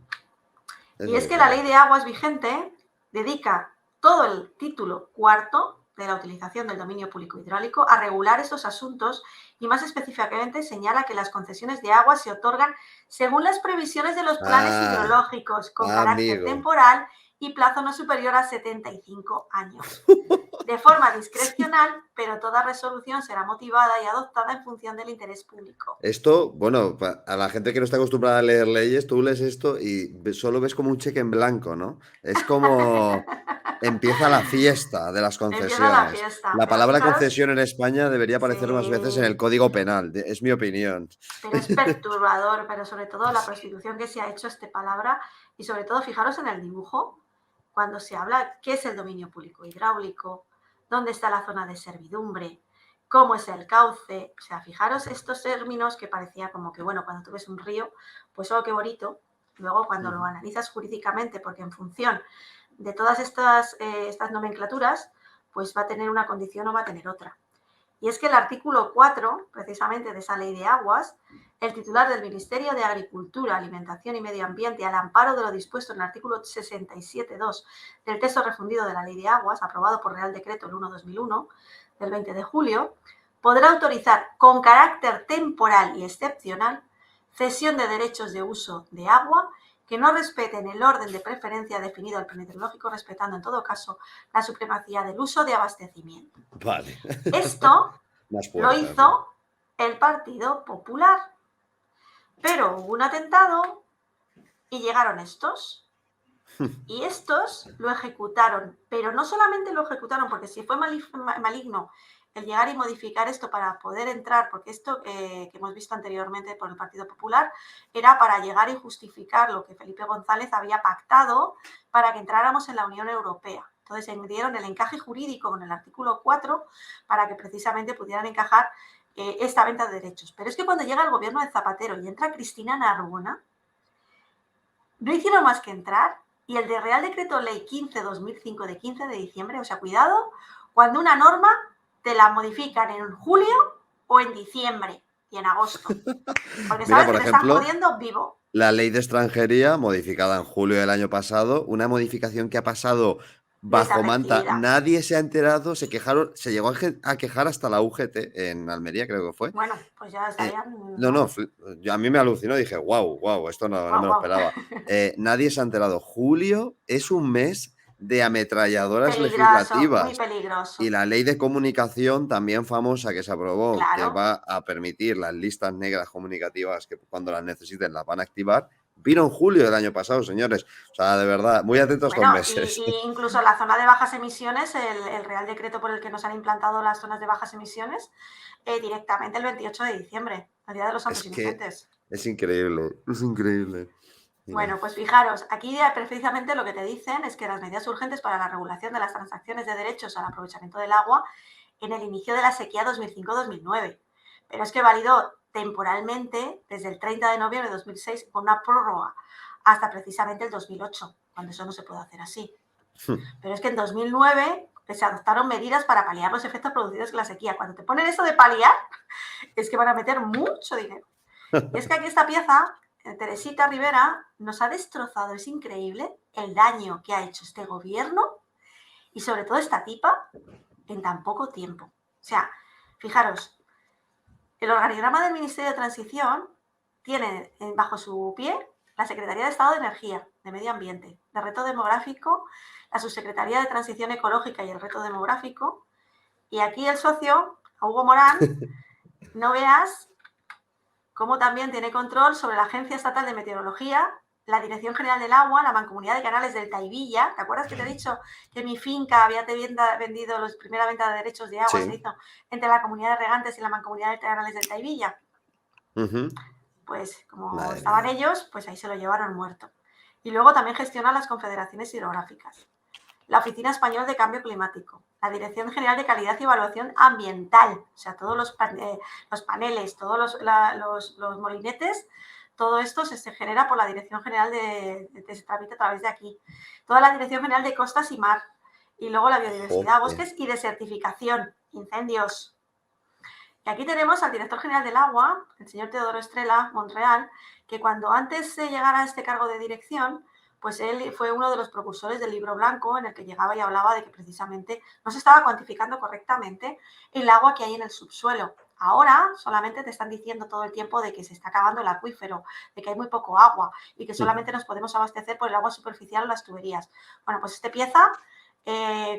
Es Y es que la ley alucinante. de aguas vigente dedica todo el título cuarto de la utilización del dominio público hidráulico a regular estos asuntos y más específicamente señala que las concesiones de agua se otorgan según las previsiones de los planes Ah, hidrológicos con carácter amigo. temporal y plazo no superior a 75 años. De forma discrecional, pero toda resolución será motivada y adoptada en función del interés público. Esto, bueno, a la gente que no está acostumbrada a leer leyes, tú lees esto y solo ves como un cheque en blanco, ¿no? Es como empieza la fiesta de las Empieza la concesiones. fiesta, La pero palabra fijaros, concesión en España debería aparecer más veces en el sí, Código Penal, es mi opinión. pero es perturbador, pero sobre todo la prostitución que se ha hecho esta palabra y sobre todo fijaros en el dibujo, cuando se habla qué es el dominio público hidráulico, dónde está la zona de servidumbre, cómo es el cauce, o sea, fijaros estos términos que parecía como que, bueno, cuando tú ves un río, pues oh, qué bonito, luego cuando lo analizas jurídicamente, porque en función de todas estas nomenclaturas, pues va a tener una condición o va a tener otra. Y es que el artículo 4, precisamente de esa ley de aguas, el titular del Ministerio de Agricultura, Alimentación y Medio Ambiente, al amparo de lo dispuesto en el artículo 67.2 del texto refundido de la ley de aguas, aprobado por Real Decreto el 1-2001, del 20 de julio, podrá autorizar con carácter temporal y excepcional cesión de derechos de uso de agua que no respeten el orden de preferencia definido al plan hidrológico, respetando en todo caso la supremacía del uso de abastecimiento. Vale. Esto Más lo fuerzas, ¿no? hizo el Partido Popular, pero hubo un atentado y llegaron estos. Y estos lo ejecutaron, pero no solamente lo ejecutaron, porque si fue maligno el llegar y modificar esto para poder entrar, porque esto que hemos visto anteriormente por el Partido Popular era para llegar y justificar lo que Felipe González había pactado para que entráramos en la Unión Europea. Entonces dieron el encaje jurídico con el artículo 4 para que precisamente pudieran encajar esta venta de derechos. Pero es que cuando llega el gobierno de Zapatero y entra Cristina Narbona, no hicieron más que entrar y el de Real Decreto Ley 15-2005 de 15 de diciembre, o sea, cuidado, cuando una norma te la modifican en julio o en diciembre y en agosto, porque Mira, sabes por que te están ejemplo, jodiendo vivo. la ley de extranjería, modificada en julio del año pasado, una modificación que ha pasado bajo manta, Desapercibida. nadie se ha enterado, se quejaron, se llegó a quejar hasta la UGT en Almería, creo que fue. Bueno, pues ya Eh, estarían, no, no, vamos, a mí me alucinó, dije, wow, wow, esto no, no guau, me lo guau. esperaba. Nadie se ha enterado. Julio es un mes de ametralladoras Peligroso, muy legislativas. Y peligroso. la ley de comunicación también famosa que se aprobó, que Claro. va a permitir las listas negras comunicativas que cuando las necesiten las van a activar, vino en julio del año pasado, señores. O sea, de verdad, muy atentos estos Bueno, meses. y incluso la zona de bajas emisiones, el Real Decreto por el que nos han implantado las zonas de bajas emisiones, directamente el 28 de diciembre, el Día de los Es Santos que Inocentes. Es increíble, es increíble. Mira. Bueno, pues fijaros, aquí ya precisamente lo que te dicen es que las medidas urgentes para la regulación de las transacciones de derechos al aprovechamiento del agua en el inicio de la sequía 2005-2009, pero es que validó temporalmente desde el 30 de noviembre de 2006 con una prórroga hasta precisamente el 2008, cuando eso no se puede hacer así. Pero es que en 2009 se adoptaron medidas para paliar los efectos producidos en la sequía. Cuando te ponen eso de paliar, es que van a meter mucho dinero. Y es que aquí esta pieza, Teresita Rivera, nos ha destrozado, es increíble el daño que ha hecho este gobierno y sobre todo esta tipa en tan poco tiempo. O sea, fijaros, el organigrama del Ministerio de Transición tiene bajo su pie la Secretaría de Estado de Energía, de Medio Ambiente, de Reto Demográfico, la Subsecretaría de Transición Ecológica y el Reto Demográfico, y aquí el socio, Hugo Morán, no veas cómo también tiene control sobre la Agencia Estatal de Meteorología, la Dirección General del Agua, la Mancomunidad de Canales del Taivilla. ¿Te acuerdas que te he dicho que mi finca había vendido la primera venta de derechos de agua? Sí. Se hizo entre la Comunidad de Regantes y la Mancomunidad de Canales del Taivilla. Pues como Madre estaban mía. ellos, pues ahí se lo llevaron muerto. Y luego también gestiona las confederaciones hidrográficas, la Oficina Española de Cambio Climático, la Dirección General de Calidad y Evaluación Ambiental, o sea, todos los paneles, todos los molinetes, todo esto se genera por la Dirección General se tramita a través de aquí. Toda la Dirección General de Costas y Mar, y luego la biodiversidad, Joder. bosques y desertificación, incendios. Y aquí tenemos al director general del agua, el señor Teodoro Estrella Monreal, que cuando antes de llegar a este cargo de dirección, pues él fue uno de los propulsores del libro blanco en el que llegaba y hablaba de que precisamente no se estaba cuantificando correctamente el agua que hay en el subsuelo. Ahora solamente te están diciendo todo el tiempo de que se está acabando el acuífero, de que hay muy poco agua y que solamente nos podemos abastecer por el agua superficial o las tuberías. Bueno, pues este pieza,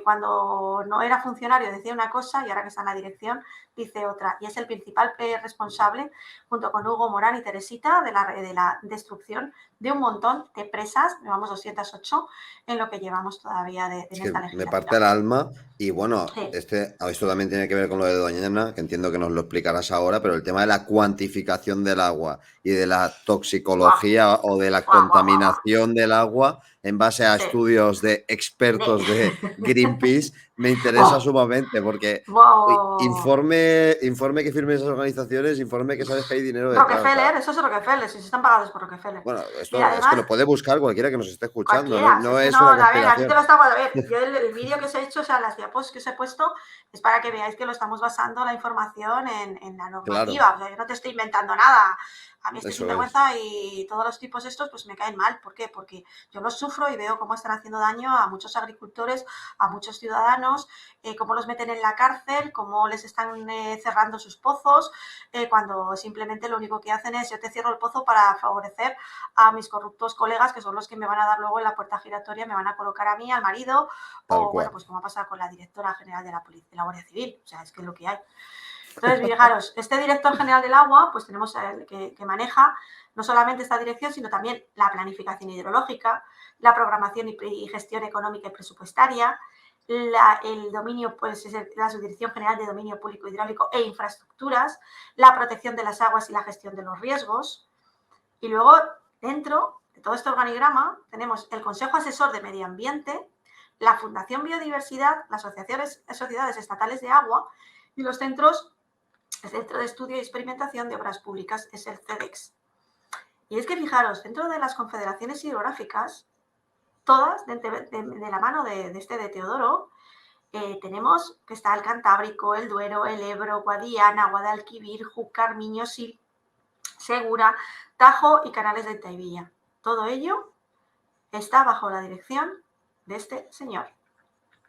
cuando no era funcionario decía una cosa y ahora que está en la dirección dice otra. Y es el principal responsable, junto con Hugo Morán y Teresita, de la destrucción de un montón de presas, llevamos 208 en lo que llevamos todavía en Es esta que me parte legislatura. el alma y bueno, Sí. esto también tiene que ver con lo de Doñana, que entiendo que nos lo explicarás ahora, pero el tema de la cuantificación del agua y de la Buah, toxicología o de la buah, buah, buah, buah. contaminación del agua en base a Sí. estudios de expertos de Greenpeace me interesa Oh, sumamente porque wow. informe que firmen esas organizaciones, informe que sabes que hay dinero detrás. O sea, Rockefeller, eso es Rockefeller, si están pagados por Rockefeller. bueno, Mira, esto es que además, lo puede buscar cualquiera que nos esté escuchando, no, cualquiera, si no es que es no, una a ver, aquí te conspiración. lo estamos, a ver, yo el vídeo que os he hecho, o sea, las diapos que os he puesto, es para que veáis que lo estamos basando la información en la Claro, normativa, o sea, yo no te estoy inventando nada, a mí este eso es. sinvergüenza y todos los tipos estos pues me caen mal, ¿por qué? Porque yo los sufro y veo cómo están haciendo daño a muchos agricultores, a muchos ciudadanos, cómo los meten en la cárcel, cómo les están cerrando sus pozos, cuando simplemente lo único que hacen es yo te cierro el pozo para favorecer a mis corruptos colegas, que son los que me van a dar luego en la puerta giratoria, me van a colocar a mí, al marido, Tal o bueno, cual. pues como ha pasado con la directora general de la Policía, de la Guardia Civil, o sea, es que es lo que hay. Entonces, fijaros, este director general del agua, pues tenemos el que maneja no solamente esta dirección, sino también la planificación hidrológica, la programación y gestión económica y presupuestaria, el dominio, pues es la Subdirección General de Dominio Público Hidráulico e Infraestructuras, la protección de las aguas y la gestión de los riesgos. Y luego, dentro de todo este organigrama, tenemos el Consejo Asesor de Medio Ambiente, la Fundación Biodiversidad, las sociedades estatales de agua y los centros, el Centro de Estudio y Experimentación de Obras Públicas, es el CEDEX. Y es que fijaros, dentro de las confederaciones hidrográficas, todas de la mano de de Teodoro, tenemos que está el Cantábrico, el Duero, el Ebro, Guadiana, Guadalquivir, Júcar, Miño-Sil, Segura, Tajo y Canales de Taivilla. Todo ello está bajo la dirección de este señor.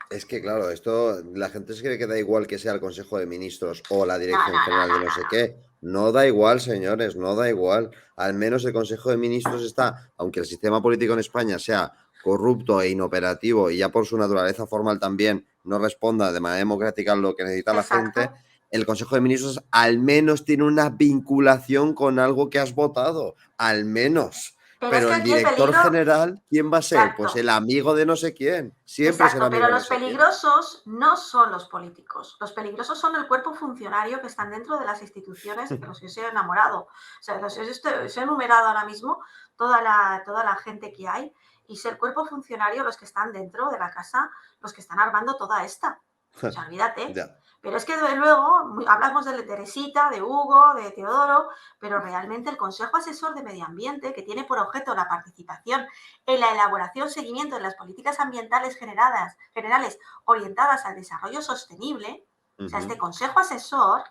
Es que, claro, esto la gente se cree que da igual que sea el Consejo de Ministros o la No, Dirección no, no, General de no, no no, sé no. qué. No da igual, señores, no da igual. Al menos el Consejo de Ministros está, aunque el sistema político en España sea corrupto e inoperativo y ya por su naturaleza formal también no responda de manera democrática a lo que necesita la gente, Exacto. el Consejo de Ministros al menos tiene una vinculación con algo que has votado. Al menos. Pero es Pero que el aquí el director peligro, general, ¿quién va a ser? Pues exacto, el amigo de no sé quién. Siempre será exacto, pero amigo de no los sé quién. peligrosos no son los políticos. Los peligrosos son el cuerpo funcionario que están dentro de las instituciones de los que se he enamorado. O sea, os he enumerado ahora mismo toda la gente que hay y es el cuerpo funcionario los que están dentro de la casa, los que están armando toda esta. O sea, olvídate. Ya. Pero es que luego hablamos de Teresita, de Hugo, de Teodoro, pero realmente el Consejo Asesor de Medio Ambiente, que tiene por objeto la participación en la elaboración, seguimiento de las políticas ambientales generales orientadas al desarrollo sostenible, o sea, este Consejo Asesor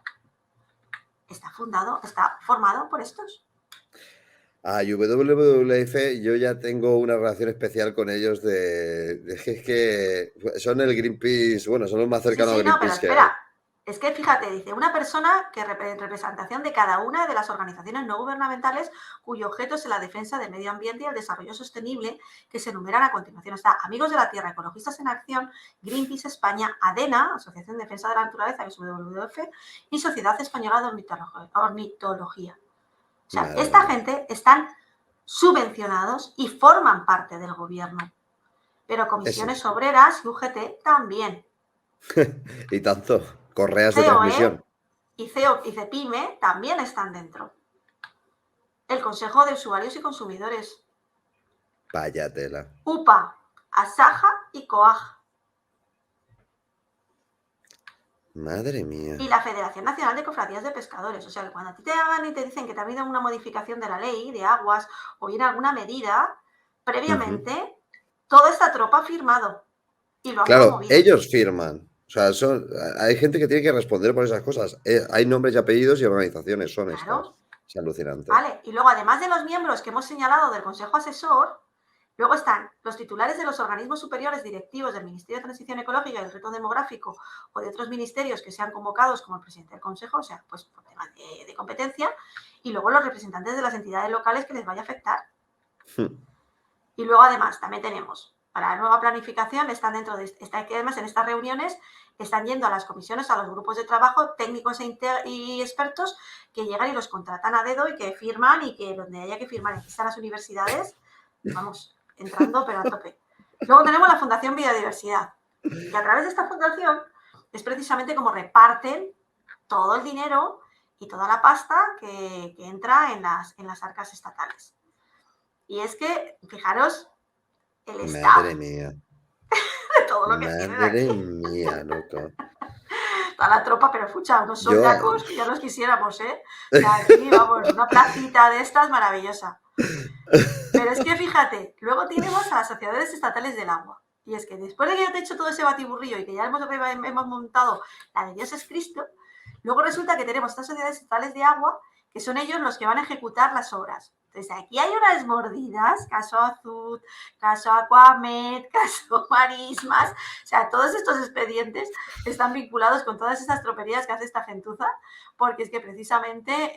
está formado por estos. A WWF yo ya tengo una relación especial con ellos es que son el Greenpeace, bueno, son los más Sí, cercanos a sí, no, pero Greenpeace que hay. espera. Es que fíjate, dice, una persona que en representación de cada una de las organizaciones no gubernamentales cuyo objeto es la defensa del medio ambiente y el desarrollo sostenible que se enumeran a continuación. Está Amigos de la Tierra, Ecologistas en Acción, Greenpeace España, ADENA, Asociación de Defensa de la Naturaleza, que es WWF, y Sociedad Española de Ornitología. O sea, Madre esta mía. gente están subvencionados y forman parte del gobierno. Pero Ese. comisiones obreras y UGT también. Y tanto. Correas de COE transmisión. y CEO y CEPIME también están dentro. El Consejo de Usuarios y Consumidores, Vaya tela. UPA, ASAJA y COAG. Madre mía. Y la Federación Nacional de Cofradías de Pescadores. O sea, que cuando a ti te hagan y te dicen que te ha habido una modificación de la ley de aguas o bien alguna medida, previamente toda esta tropa ha firmado y lo han Claro, promovido. ellos firman. O sea, hay gente que tiene que responder por esas cosas. Hay nombres y apellidos y organizaciones, son estas. Claro. Es alucinante. Vale. Y luego, además de los miembros que hemos señalado del Consejo Asesor, luego están los titulares de los organismos superiores directivos del Ministerio de Transición Ecológica y el Reto Demográfico o de otros ministerios que sean convocados como el presidente del Consejo, o sea, pues por temas de competencia, y luego los representantes de las entidades locales que les vaya a afectar. Y luego, además, también tenemos, para la nueva planificación, están dentro de además en estas reuniones están yendo a las comisiones, a los grupos de trabajo, técnicos y expertos que llegan y los contratan a dedo y que firman y que donde haya que firmar, aquí están las universidades, vamos, entrando pero a tope. Luego tenemos la Fundación Biodiversidad, que a través de esta fundación es precisamente como reparten todo el dinero y toda la pasta que entra en las arcas estatales. Y es que, fijaros, el staff Madre mía. de todo lo que tienen Madre aquí. mía, loco. Toda la tropa, pero escucha, unos Yo. soldacos que ya los quisiéramos, ¿eh? O sea, aquí, vamos, una placita de estas maravillosa. Pero es que fíjate, luego tenemos a las sociedades estatales del agua. Y es que después de que ya te he hecho todo ese batiburrillo y que ya hemos montado la de Dios es Cristo, luego resulta que tenemos estas sociedades estatales de agua que son ellos los que van a ejecutar las obras. Entonces, aquí hay unas mordidas, caso Azud, caso Aquamed, caso Marismas, o sea, todos estos expedientes están vinculados con todas estas troperías que hace esta gentuza, porque es que precisamente,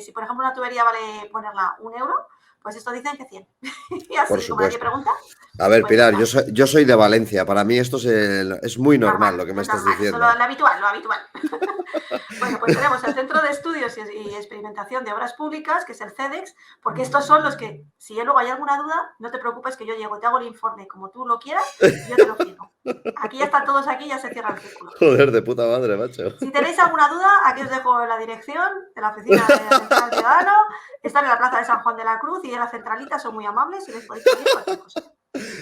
si por ejemplo una tubería vale ponerla 1 euro, pues esto dicen que 100. Y Por así, como nadie supuesto. pregunta, A ver, pues ya Pilar, está. yo soy de Valencia. Para mí esto es muy normal lo que me Es estás normal, eso lo diciendo. habitual, lo habitual. Bueno, pues tenemos el Centro de Estudios y Experimentación de Obras Públicas, que es el CEDEX, porque estos son los que, si luego hay alguna duda, no te preocupes que yo llego, te hago el informe como tú lo quieras y yo te lo firmo. Aquí ya están todos aquí, ya se cierra el círculo. Joder, de puta madre, macho. Si tenéis alguna duda, aquí os dejo la dirección de la oficina de Atención al Ciudadano. Están en la plaza de San Juan de la Cruz y en la centralita son muy amables y les podéis pedir cualquier cosa.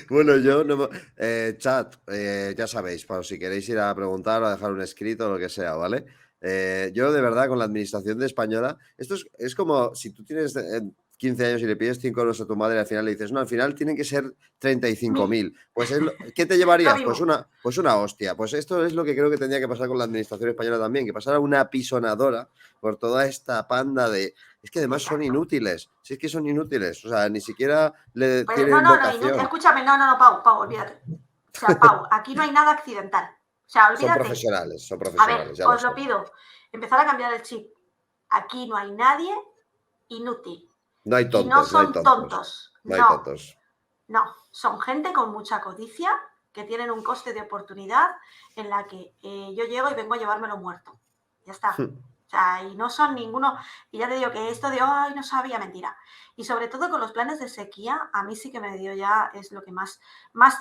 Bueno, yo no. Chat, ya sabéis, para si queréis ir a preguntar o a dejar un escrito o lo que sea, ¿vale? Yo de verdad con la administración de española, esto es como si tú tienes 15 años y le pides 5 euros a tu madre y al final le dices, no, al final tienen que ser 35.000. Pues ¿qué te Lo llevarías? mismo. Pues una hostia. Pues esto es lo que creo que tendría que pasar con la administración española también, que pasara una pisonadora por toda esta panda de... Es que además son Exacto. inútiles. Si es que son inútiles. O sea, ni siquiera le Pero no, tienen no, no, vocación. escúchame, no, Pau, olvídate. O sea, Pau, aquí no hay nada accidental. O sea, olvídate. Son A ver, profesionales, ya lo os lo sé. pido. Empezar a cambiar el chip. Aquí no hay nadie inútil. No hay Y no tontos, no hay son tontos. tontos. No hay No, tontos. no. Son gente con mucha codicia que tienen un coste de oportunidad en la que yo llego y vengo a llevármelo muerto. Ya está. O sea, y no son ninguno, y ya te digo que esto de, ay, no sabía, mentira. Y sobre todo con los planes de sequía, a mí sí que me dio ya, es lo que más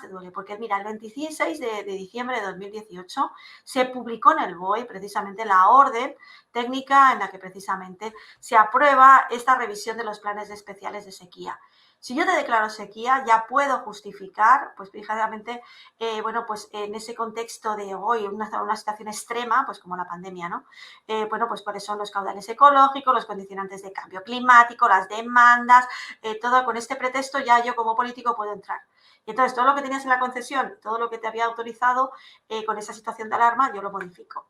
te duele, porque mira, el 26 de diciembre de 2018 se publicó en el BOE precisamente la orden técnica en la que precisamente se aprueba esta revisión de los planes especiales de sequía. Si yo te declaro sequía, ya puedo justificar, pues precisamente, bueno, pues en ese contexto de hoy, una situación extrema, pues como la pandemia, ¿no? Bueno, pues cuáles son los caudales ecológicos, los condicionantes de cambio climático, las demandas, todo con este pretexto ya yo como político puedo entrar. Y entonces todo lo que tenías en la concesión, todo lo que te había autorizado con esa situación de alarma, yo lo modifico.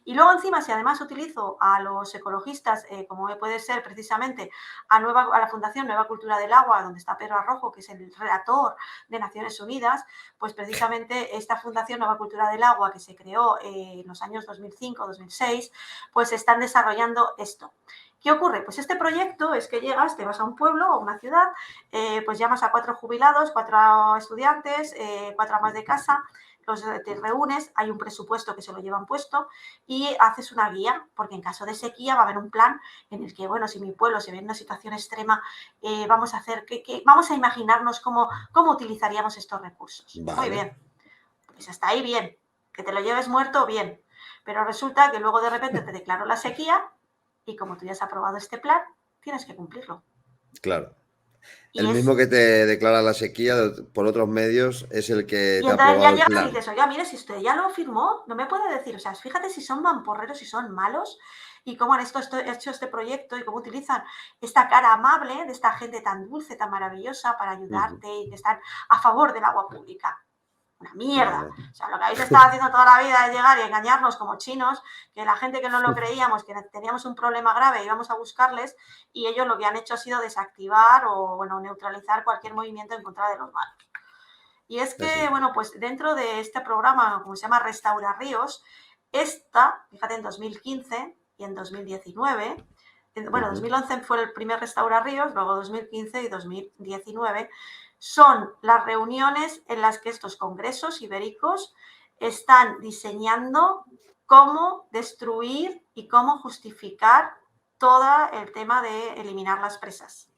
Y luego encima, si además utilizo a los ecologistas, como puede ser precisamente a la Fundación Nueva Cultura del Agua, donde está Pedro Arrojo, que es el relator de Naciones Unidas, pues precisamente esta Fundación Nueva Cultura del Agua, que se creó en los años 2005-2006, pues están desarrollando esto. ¿Qué ocurre? Pues este proyecto es que llegas, te vas a un pueblo o a una ciudad, pues llamas a 4 jubilados, 4 estudiantes, 4 amas de casa, te reúnes, hay un presupuesto que se lo llevan puesto y haces una guía, porque en caso de sequía va a haber un plan en el que, bueno, si mi pueblo se ve en una situación extrema, vamos a hacer, vamos a imaginarnos cómo utilizaríamos estos recursos. Muy Vale. bien, pues hasta ahí bien, que te lo lleves muerto, bien, pero resulta que luego de repente te declaró la sequía y como tú ya has aprobado este plan, tienes que cumplirlo. Claro. Y El es mismo que te declara la sequía por otros medios es el que Y te ha entonces ya aprobado el llegas y plan. dices, oiga, mire, si usted ya lo firmó, no me puede decir, o sea, fíjate si son mamporreros, si son malos, y cómo han hecho este proyecto y cómo utilizan esta cara amable de esta gente tan dulce, tan maravillosa para Ujú. ayudarte y que están a favor del agua pública. Una mierda. Vale. O sea, lo que habéis estado haciendo toda la vida es llegar y engañarnos como chinos, que la gente que no lo creíamos, que teníamos un problema grave, íbamos a buscarles, y ellos lo que han hecho ha sido desactivar o, bueno, neutralizar cualquier movimiento en contra de los malos. Y es Así que, es. bueno, pues dentro de este programa, como se llama Restaura Ríos, fíjate, en 2015 y en 2019, bueno, Ujú. 2011 fue el primer Restaura Ríos, luego 2015 y 2019, son las reuniones en las que estos congresos ibéricos están diseñando cómo destruir y cómo justificar todo el tema de eliminar las presas.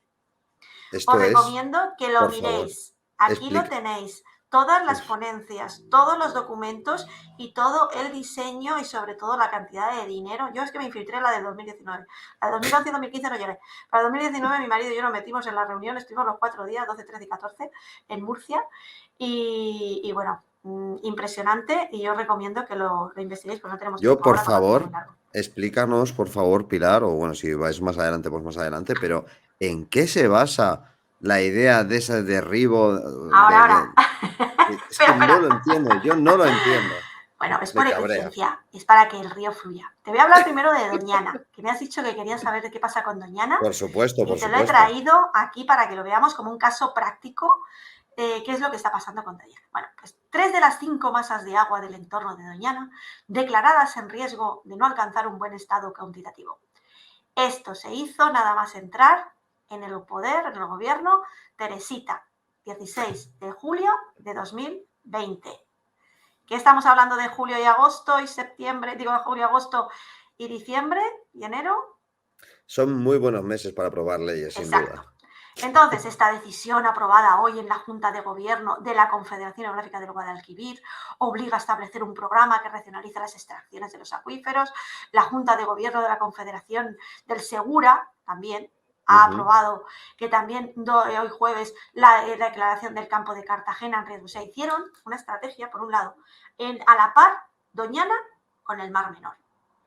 Os Esto es, recomiendo que lo por favor, miréis. Aquí lo explica. tenéis. Todas las Uf, ponencias, todos los documentos y todo el diseño y sobre todo la cantidad de dinero. Yo es que me infiltré en la de 2019. La de 2011 y 2015 no llegué. Para 2019 mi marido y yo nos metimos en la reunión, estuvimos los 4 días, 12, 13 y 14 en Murcia. Y bueno, impresionante y yo os recomiendo que lo investiguéis, porque no tenemos yo, tiempo por ahora para hacerlo muy favor, largo. explícanos, por favor, Pilar, o bueno, si vais más adelante, pues más adelante, pero ¿en qué se basa la idea de ese derribo Ahora. Es Espera, que no espera. lo entiendo, yo no lo entiendo. Bueno, es Me por cabrea. eficiencia, es para que el río fluya. Te voy a hablar primero de Doñana, que me has dicho que querías saber de qué pasa con Doñana Por supuesto, y por te lo he supuesto. traído aquí para que lo veamos como un caso práctico, qué es lo que está pasando con Doñana. Bueno, pues 3 de las 5 masas de agua del entorno de Doñana declaradas en riesgo de no alcanzar un buen estado cuantitativo. Esto se hizo nada más entrar en el poder, en el gobierno, Teresita, 16 de julio de 2020. ¿Qué estamos hablando de julio y agosto y septiembre? Digo, julio, agosto y diciembre y enero. Son muy buenos meses para aprobar leyes, sin Exacto. duda. Entonces, esta decisión aprobada hoy en la Junta de Gobierno de la Confederación Hidrográfica del Guadalquivir obliga a establecer un programa que racionaliza las extracciones de los acuíferos. La Junta de Gobierno de la Confederación del Segura también ha Ujú. aprobado que también hoy jueves la declaración del campo de Cartagena en riesgo. O sea, hicieron una estrategia, por un lado, a la par Doñana con el Mar Menor.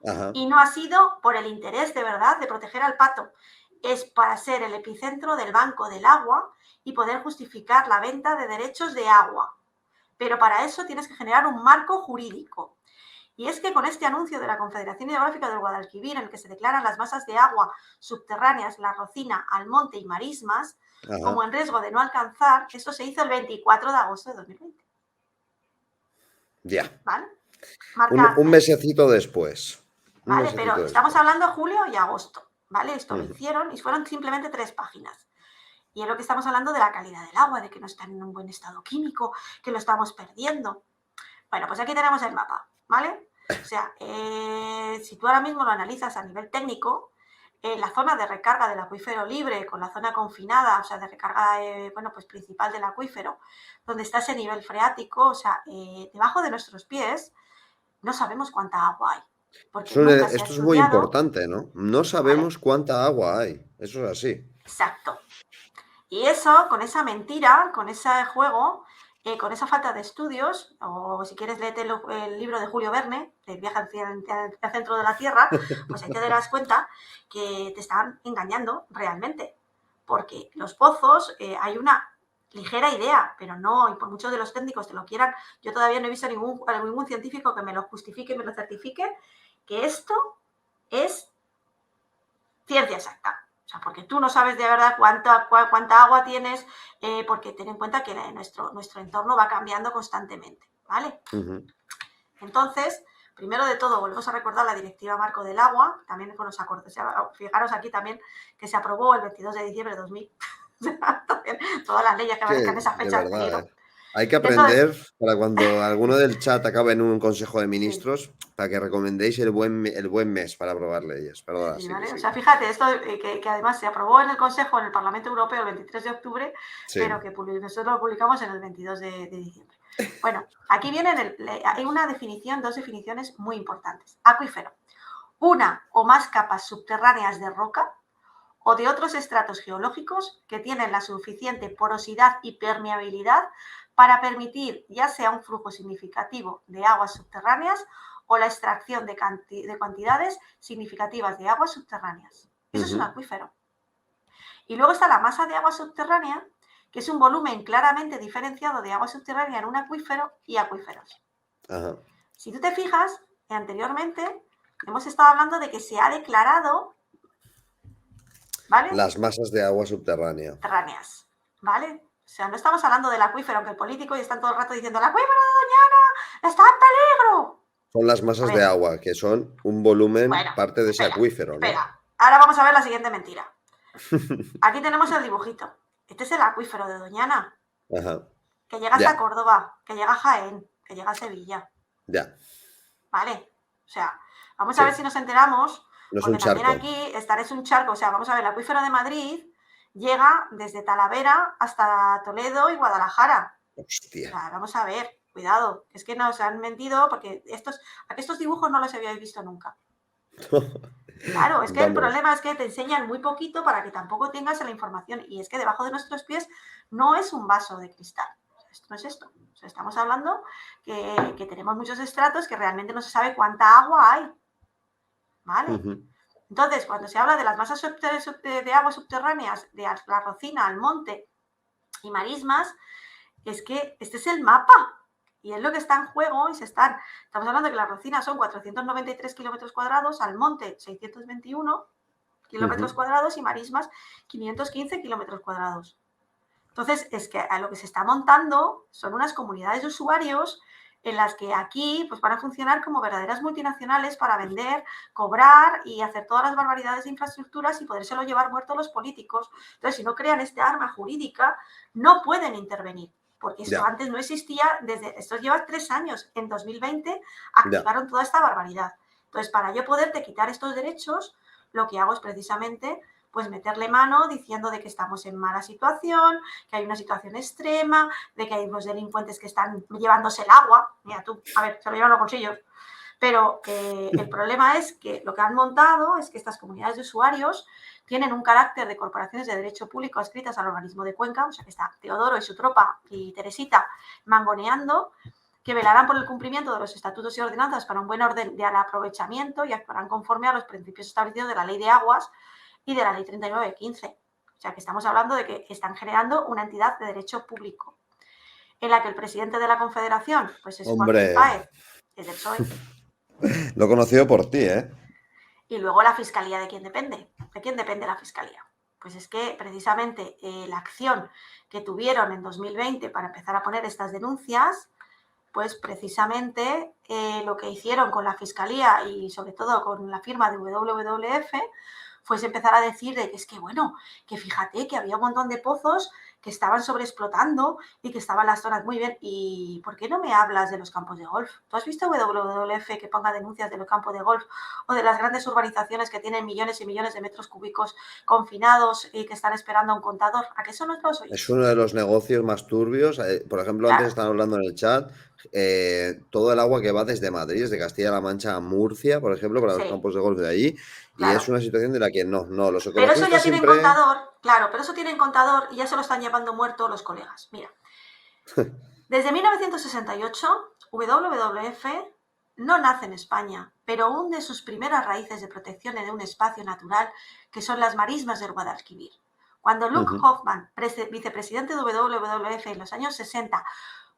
Ajá. Y no ha sido por el interés de verdad de proteger al pato, es para ser el epicentro del Banco del Agua y poder justificar la venta de derechos de agua. Pero para eso tienes que generar un marco jurídico. Y es que con este anuncio de la Confederación Hidrográfica del Guadalquivir, en el que se declaran las masas de agua subterráneas, la Rocina, Almonte y Marismas, como Ajá. en riesgo de no alcanzar, esto se hizo el 24 de agosto de 2020. Ya. ¿Vale? Un, Marca un ahí. mesecito después. Un ¿Vale? Pero mesecito estamos después. hablando de julio y agosto, ¿vale? Esto lo Ujú. hicieron y fueron simplemente 3 páginas. Y es lo que estamos hablando de la calidad del agua, de que no está en un buen estado químico, que lo estamos perdiendo. Bueno, pues aquí tenemos el mapa, ¿vale? O sea, si tú ahora mismo lo analizas a nivel técnico, la zona de recarga del acuífero libre con la zona confinada, o sea, de recarga, pues principal del acuífero, donde está ese nivel freático, o sea, debajo de nuestros pies no sabemos cuánta agua hay, porque nunca se ha Esto es muy estudiado, importante, ¿no? No ¿vale? sabemos cuánta agua hay. Eso es así. Exacto. Y eso, con esa mentira, con ese juego, con esa falta de estudios, o si quieres léete el libro de Julio Verne, El viaje al centro de la Tierra, pues ahí te darás cuenta que te están engañando realmente. Porque los pozos, hay una ligera idea, pero no, y por muchos de los técnicos te lo quieran, yo todavía no he visto ningún científico que me lo justifique y me lo certifique, que esto es ciencia exacta. O sea, porque tú no sabes de verdad cuánta agua tienes, porque ten en cuenta que nuestro entorno va cambiando constantemente, ¿vale? Ujú. Entonces, primero de todo, volvemos a recordar la Directiva Marco del Agua, también con los acuerdos. O sea, fijaros aquí también que se aprobó el 22 de diciembre de 2000. Todas las leyes que Que aparezcan en esa de fecha, verdad, ¿eh? peligro. Hay que Entonces, aprender para cuando alguno del chat acabe en un consejo de sí, ministros, para que recomendéis el buen mes para aprobar leyes. Perdona, sí, sigue, ¿vale? O sea, sigue. fíjate, esto que además se aprobó en el Consejo, en el Parlamento Europeo el 23 de octubre, pero Sí. que nosotros lo publicamos en el 22 de diciembre. Bueno, aquí vienen, hay una definición, dos definiciones muy importantes. Acuífero, una o más capas subterráneas de roca o de otros estratos geológicos que tienen la suficiente porosidad y permeabilidad para permitir ya sea un flujo significativo de aguas subterráneas o la extracción de cantidades significativas de aguas subterráneas. Eso es un Ujú. acuífero. Y luego está la masa de agua subterránea, que es un volumen claramente diferenciado de agua subterránea en un acuífero y acuíferos. Ajá. Si tú te fijas, anteriormente hemos estado hablando de que se ha declarado, ¿vale? Las masas de agua subterránea. Subterráneas, ¿vale? O sea, no estamos hablando del acuífero, aunque el político y están todo el rato diciendo el acuífero de Doñana está en peligro. Son las A masas de ver, agua, que son un volumen, bueno, parte de ese espera, acuífero, ¿no? espera. Ahora vamos a ver la siguiente mentira. Aquí tenemos el dibujito. Este es el acuífero de Doñana, Ajá. que llega hasta Ya, Córdoba, que llega a Jaén, que llega a Sevilla, ya. ¿vale? O sea, vamos a ver Sí. si nos enteramos, No es un porque también charco. aquí es un charco. O sea, vamos a ver, el acuífero de Madrid llega desde Talavera hasta Toledo y Guadalajara. O Hostia. sea, vamos a ver, cuidado, es que nos han mentido porque estos dibujos no los habíais visto nunca. Claro, es que el Vamos. problema es que te enseñan muy poquito para que tampoco tengas la información. Y es que debajo de nuestros pies no es un vaso de cristal. Esto no es esto. O sea, estamos hablando que tenemos muchos estratos que realmente no se sabe cuánta agua hay. ¿Vale? Ujú. Entonces, cuando se habla de las masas de aguas subterráneas, de la Rocina, al monte y marismas, es que este es el mapa. Y es lo que está en juego y estamos hablando de que la Rocina son 493 kilómetros cuadrados, al monte 621 kilómetros Ujú. cuadrados y marismas 515 kilómetros cuadrados. Entonces, es que a lo que se está montando son unas comunidades de usuarios en las que aquí pues, van a funcionar como verdaderas multinacionales para vender, cobrar y hacer todas las barbaridades de infraestructuras y podérselo llevar muerto a los políticos. Entonces, si no crean este arma jurídica, no pueden intervenir, porque esto Ya, antes no existía, esto lleva 3 años. En 2020 ya. activaron toda esta barbaridad. Entonces, para yo poderte quitar estos derechos, lo que hago es precisamente pues meterle mano diciendo de que estamos en mala situación, que hay una situación extrema, de que hay unos delincuentes que están llevándose el agua. Mira tú, a ver, se lo llevan los bolsillos. Pero el problema es que lo que han montado es que estas comunidades de usuarios tienen un carácter de corporaciones de derecho público adscritas al organismo de Cuenca, o sea que está Teodoro y su tropa y Teresita mangoneando, que velarán por el cumplimiento de los estatutos y ordenanzas para un buen orden de aprovechamiento y actuarán conforme a los principios establecidos de la Ley de Aguas y de la Ley 3915. O sea que estamos hablando de que están generando una entidad de derecho público, en la que el presidente de la Confederación pues es Joaquín Hombre, Páez, es del PSOE, lo he conocido por ti, ¿eh? y luego la Fiscalía, ¿de quién depende? ¿De quién depende la Fiscalía? Pues es que precisamente la acción que tuvieron en 2020 para empezar a poner estas denuncias, pues precisamente lo que hicieron con la Fiscalía y sobre todo con la firma de WWF fue empezar a decir de que es que, bueno, que fíjate que había un montón de pozos que estaban sobreexplotando y que estaban las zonas muy bien. ¿Y por qué no me hablas de los campos de golf? ¿Tú has visto WWF que ponga denuncias de los campos de golf o de las grandes urbanizaciones que tienen millones y millones de metros cúbicos confinados y que están esperando a un contador? ¿A qué eso no los Es oís? uno de los negocios más turbios. Por ejemplo, antes Claro, estaban hablando en el chat, todo el agua que va desde Madrid, desde Castilla-La Mancha a Murcia, por ejemplo, para los sí, campos de golf de allí, y es claro. una situación de la que no, los Pero eso ya ecologistas tienen siempre... contador, claro, pero eso tienen contador y ya se lo están llevando muerto los colegas. Mira, desde 1968, WWF no nace en España, pero hunde sus primeras raíces de protección en un espacio natural que son las marismas del Guadalquivir. Cuando Luke Hoffman, vicepresidente de WWF en los años 60,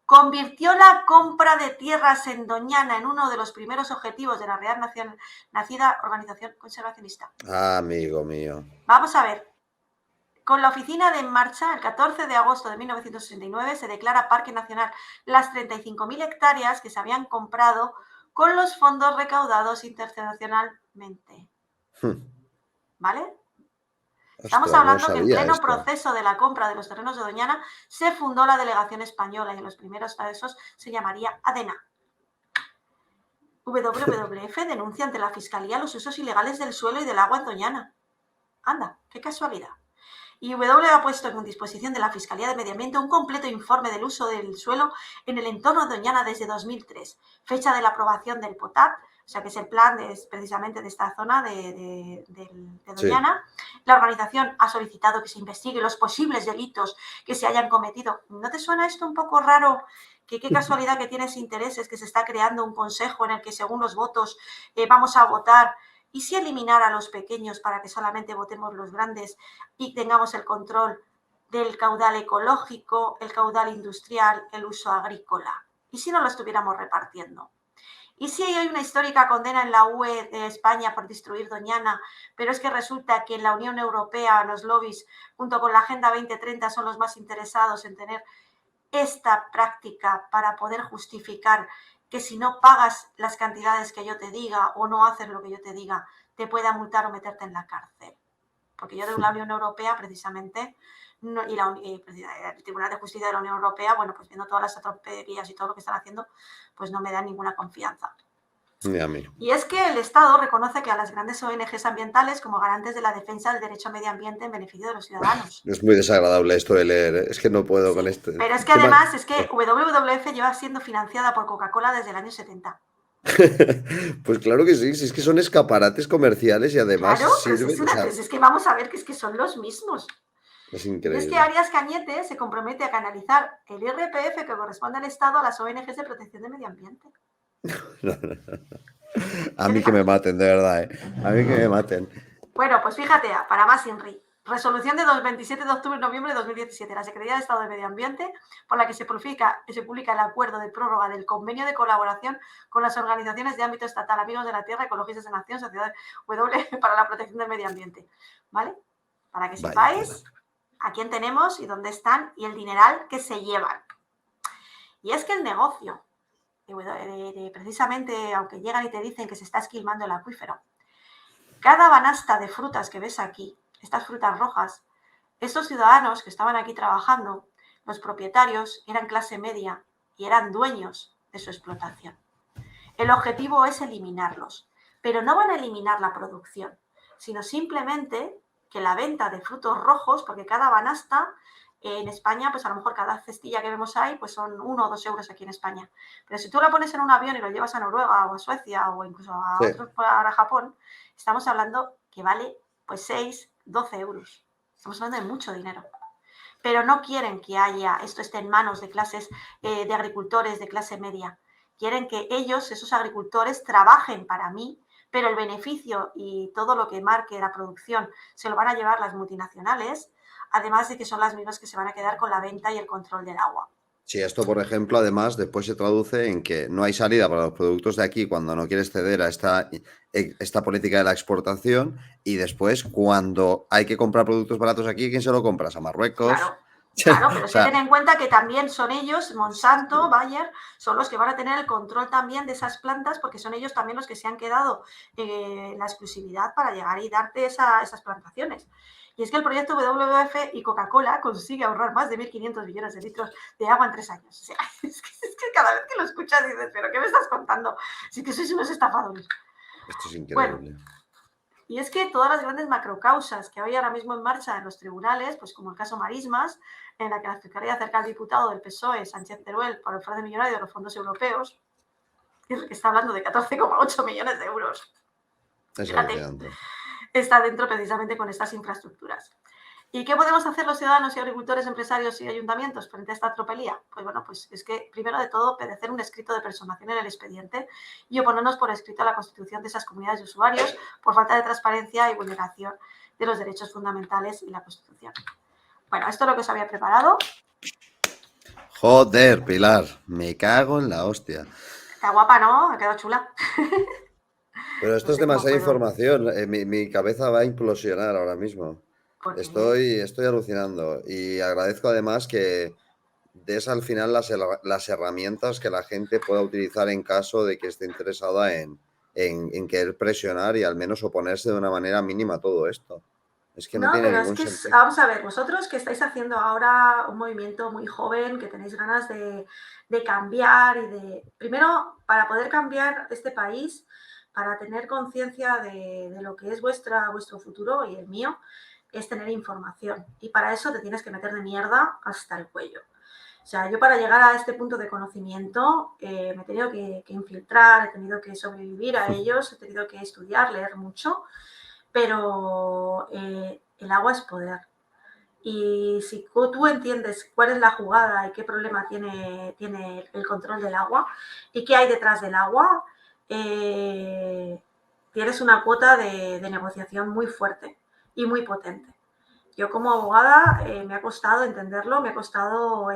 convirtió la compra de tierras en Doñana en uno de los primeros objetivos de la Real Nacida Organización Conservacionista. Amigo mío. Vamos a ver, con la oficina de en marcha, el 14 de agosto de 1969 se declara Parque Nacional las 35.000 hectáreas que se habían comprado con los fondos recaudados internacionalmente. ¿Vale? Estamos Ostras, no hablando que en sabía pleno esto. proceso de la compra de los terrenos de Doñana se fundó la delegación española y en los primeros pasos se llamaría ADENA. WWF denuncia ante la Fiscalía los usos ilegales del suelo y del agua en Doñana. Anda, qué casualidad. Y W ha puesto en disposición de la Fiscalía de Medio Ambiente un completo informe del uso del suelo en el entorno de Doñana desde 2003, fecha de la aprobación del POTAP, o sea que es el plan precisamente de esta zona de Sí. Doñana. La organización ha solicitado que se investigue los posibles delitos que se hayan cometido. ¿No te suena esto un poco raro? Que qué casualidad que tienes intereses, que se está creando un consejo en el que según los votos vamos a votar. ¿Y si eliminar a los pequeños para que solamente votemos los grandes y tengamos el control del caudal ecológico, el caudal industrial, el uso agrícola? ¿Y si no lo estuviéramos repartiendo? ¿Y si hay una histórica condena en la UE de España por destruir Doñana, pero es que resulta que en la Unión Europea los lobbies, junto con la Agenda 2030, son los más interesados en tener esta práctica para poder justificar que si no pagas las cantidades que yo te diga o no haces lo que yo te diga, te pueda multar o meterte en la cárcel? Porque yo de la Unión Europea, precisamente, no, y el Tribunal de Justicia de la Unión Europea, bueno, pues viendo todas las atropellas y todo lo que están haciendo, pues no me da ninguna confianza. Ni a mí. Y es que el Estado reconoce que a las grandes ONGs ambientales como garantes de la defensa del derecho al medio ambiente en beneficio de los ciudadanos. Es muy desagradable esto de leer, ¿eh? Es que no puedo con Sí, esto. pero es que Encima... además es que WWF lleva siendo financiada por Coca-Cola desde el año 70. Pues claro que sí, si es que son escaparates comerciales y además Claro, pero sirven, o sea, es que vamos a ver que es que son los mismos. es Y es que increíble. Arias Cañete se compromete a canalizar el IRPF que corresponde al Estado a las ONGs de protección del medio ambiente. A ¿Qué te mí que me parece? maten, de verdad, ¿eh? A mí que me maten. Bueno, pues fíjate, para más INRI. Resolución de 27 de octubre y noviembre de 2017. La Secretaría de Estado de Medio Ambiente, por la que se publica el acuerdo de prórroga del convenio de colaboración con las organizaciones de ámbito estatal, Amigos de la Tierra, Ecologistas en Acción, Sociedad W para la protección del medio ambiente. ¿Vale? Para que Vaya tela. sepáis a quién tenemos y dónde están y el dineral que se llevan. Y es que el negocio, precisamente, aunque llegan y te dicen que se está esquilmando el acuífero, cada banasta de frutas que ves aquí, estas frutas rojas, estos ciudadanos que estaban aquí trabajando, los propietarios eran clase media y eran dueños de su explotación. El objetivo es eliminarlos, pero no van a eliminar la producción, sino simplemente que la venta de frutos rojos, porque cada banasta en España, pues a lo mejor cada cestilla que vemos ahí, pues son 1 o 2 euros aquí en España. Pero si tú la pones en un avión y lo llevas a Noruega o a Suecia o incluso a Sí. otros, para Japón, estamos hablando que vale pues 6, 12 euros. Estamos hablando de mucho dinero. Pero no quieren que esto esté en manos de clases de agricultores de clase media. Quieren que ellos, esos agricultores, trabajen para mí, pero el beneficio y todo lo que marque la producción se lo van a llevar las multinacionales, además de que son las mismas que se van a quedar con la venta y el control del agua. Sí, esto, por ejemplo, además, después se traduce en que no hay salida para los productos de aquí cuando no quieres ceder a esta política de la exportación y después, cuando hay que comprar productos baratos aquí, ¿quién se lo compras? A Marruecos, Claro, Claro, pero O es que ten sea, en cuenta que también son ellos, Monsanto, Bayer, son los que van a tener el control también de esas plantas, porque son ellos también los que se han quedado la exclusividad para llegar y darte esas plantaciones. Y es que el proyecto WWF y Coca-Cola consigue ahorrar más de 1.500 millones de litros de agua en 3 años. O sea, es que cada vez que lo escuchas dices, ¿pero qué me estás contando? Si es que sois unos estafadores. esto es Bueno, increíble. y es que todas las grandes macrocausas que hay ahora mismo en marcha en los tribunales, pues como el caso Marismas, en la que la Fiscalía acerca al diputado del PSOE, Sánchez Teruel, por el fraude millonario de los fondos europeos, que está hablando de 14,8 millones de euros. Es Fíjate, alucinante. está dentro precisamente con estas infraestructuras. ¿Y qué podemos hacer los ciudadanos y agricultores, empresarios y ayuntamientos frente a esta tropelía? Pues bueno, pues es que primero de todo obedecer un escrito de personación en el expediente y oponernos por escrito a la constitución de esas comunidades de usuarios por falta de transparencia y vulneración de los derechos fundamentales y la Constitución. Bueno, esto es lo que os había preparado. Joder, Pilar, me cago en la hostia. Está guapa, ¿no? Ha quedado chula. Pero No esto es sé cómo demasiada puedo. información. Mi cabeza va a implosionar ahora mismo. ¿Por qué? Estoy alucinando. Y agradezco además que des al final las herramientas que la gente pueda utilizar en caso de que esté interesada en querer presionar y al menos oponerse de una manera mínima a todo esto. Es que no No, tiene pero es ningún que, sentido. vamos a ver, vosotros que estáis haciendo ahora un movimiento muy joven, que tenéis ganas de cambiar y de, primero, para poder cambiar este país, para tener conciencia de lo que es vuestro futuro y el mío, es tener información. Y para eso te tienes que meter de mierda hasta el cuello. O sea, yo para llegar a este punto de conocimiento me he tenido que infiltrar, he tenido que sobrevivir a ellos, he tenido que estudiar, leer mucho, pero el agua es poder. Y si tú entiendes cuál es la jugada y qué problema tiene el control del agua y qué hay detrás del agua, eh, tienes una cuota de negociación muy fuerte y muy potente. Yo como abogada me ha costado entenderlo, me ha costado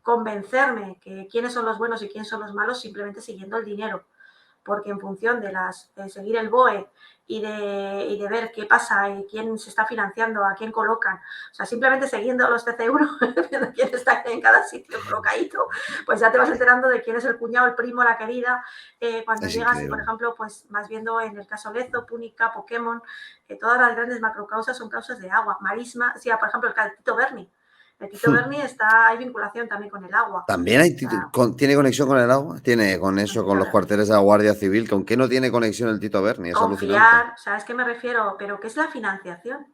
convencerme que quiénes son los buenos y quiénes son los malos simplemente siguiendo el dinero, porque en función de seguir el BOE y de ver qué pasa y quién se está financiando, a quién colocan, o sea, simplemente siguiendo los CC1, viendo quién está en cada sitio colocadito, pues ya te vas enterando de quién es el cuñado, el primo, la querida, cuando Es llegas y, por increíble. ejemplo, pues vas viendo en el caso Lezo, Púnica, Pokémon, todas las grandes macrocausas son causas de agua. Marisma, sí, por ejemplo, el Tito Berni. El Tito Berni hay vinculación también con el agua. ¿También O sea, tiene conexión con el agua? Tiene con el eso, con Tito los Berni. cuarteles de la Guardia Civil. ¿Con qué no tiene conexión el Tito Berni? Es alucinante. Confiar, ¿sabes qué me refiero? Pero ¿qué es la financiación?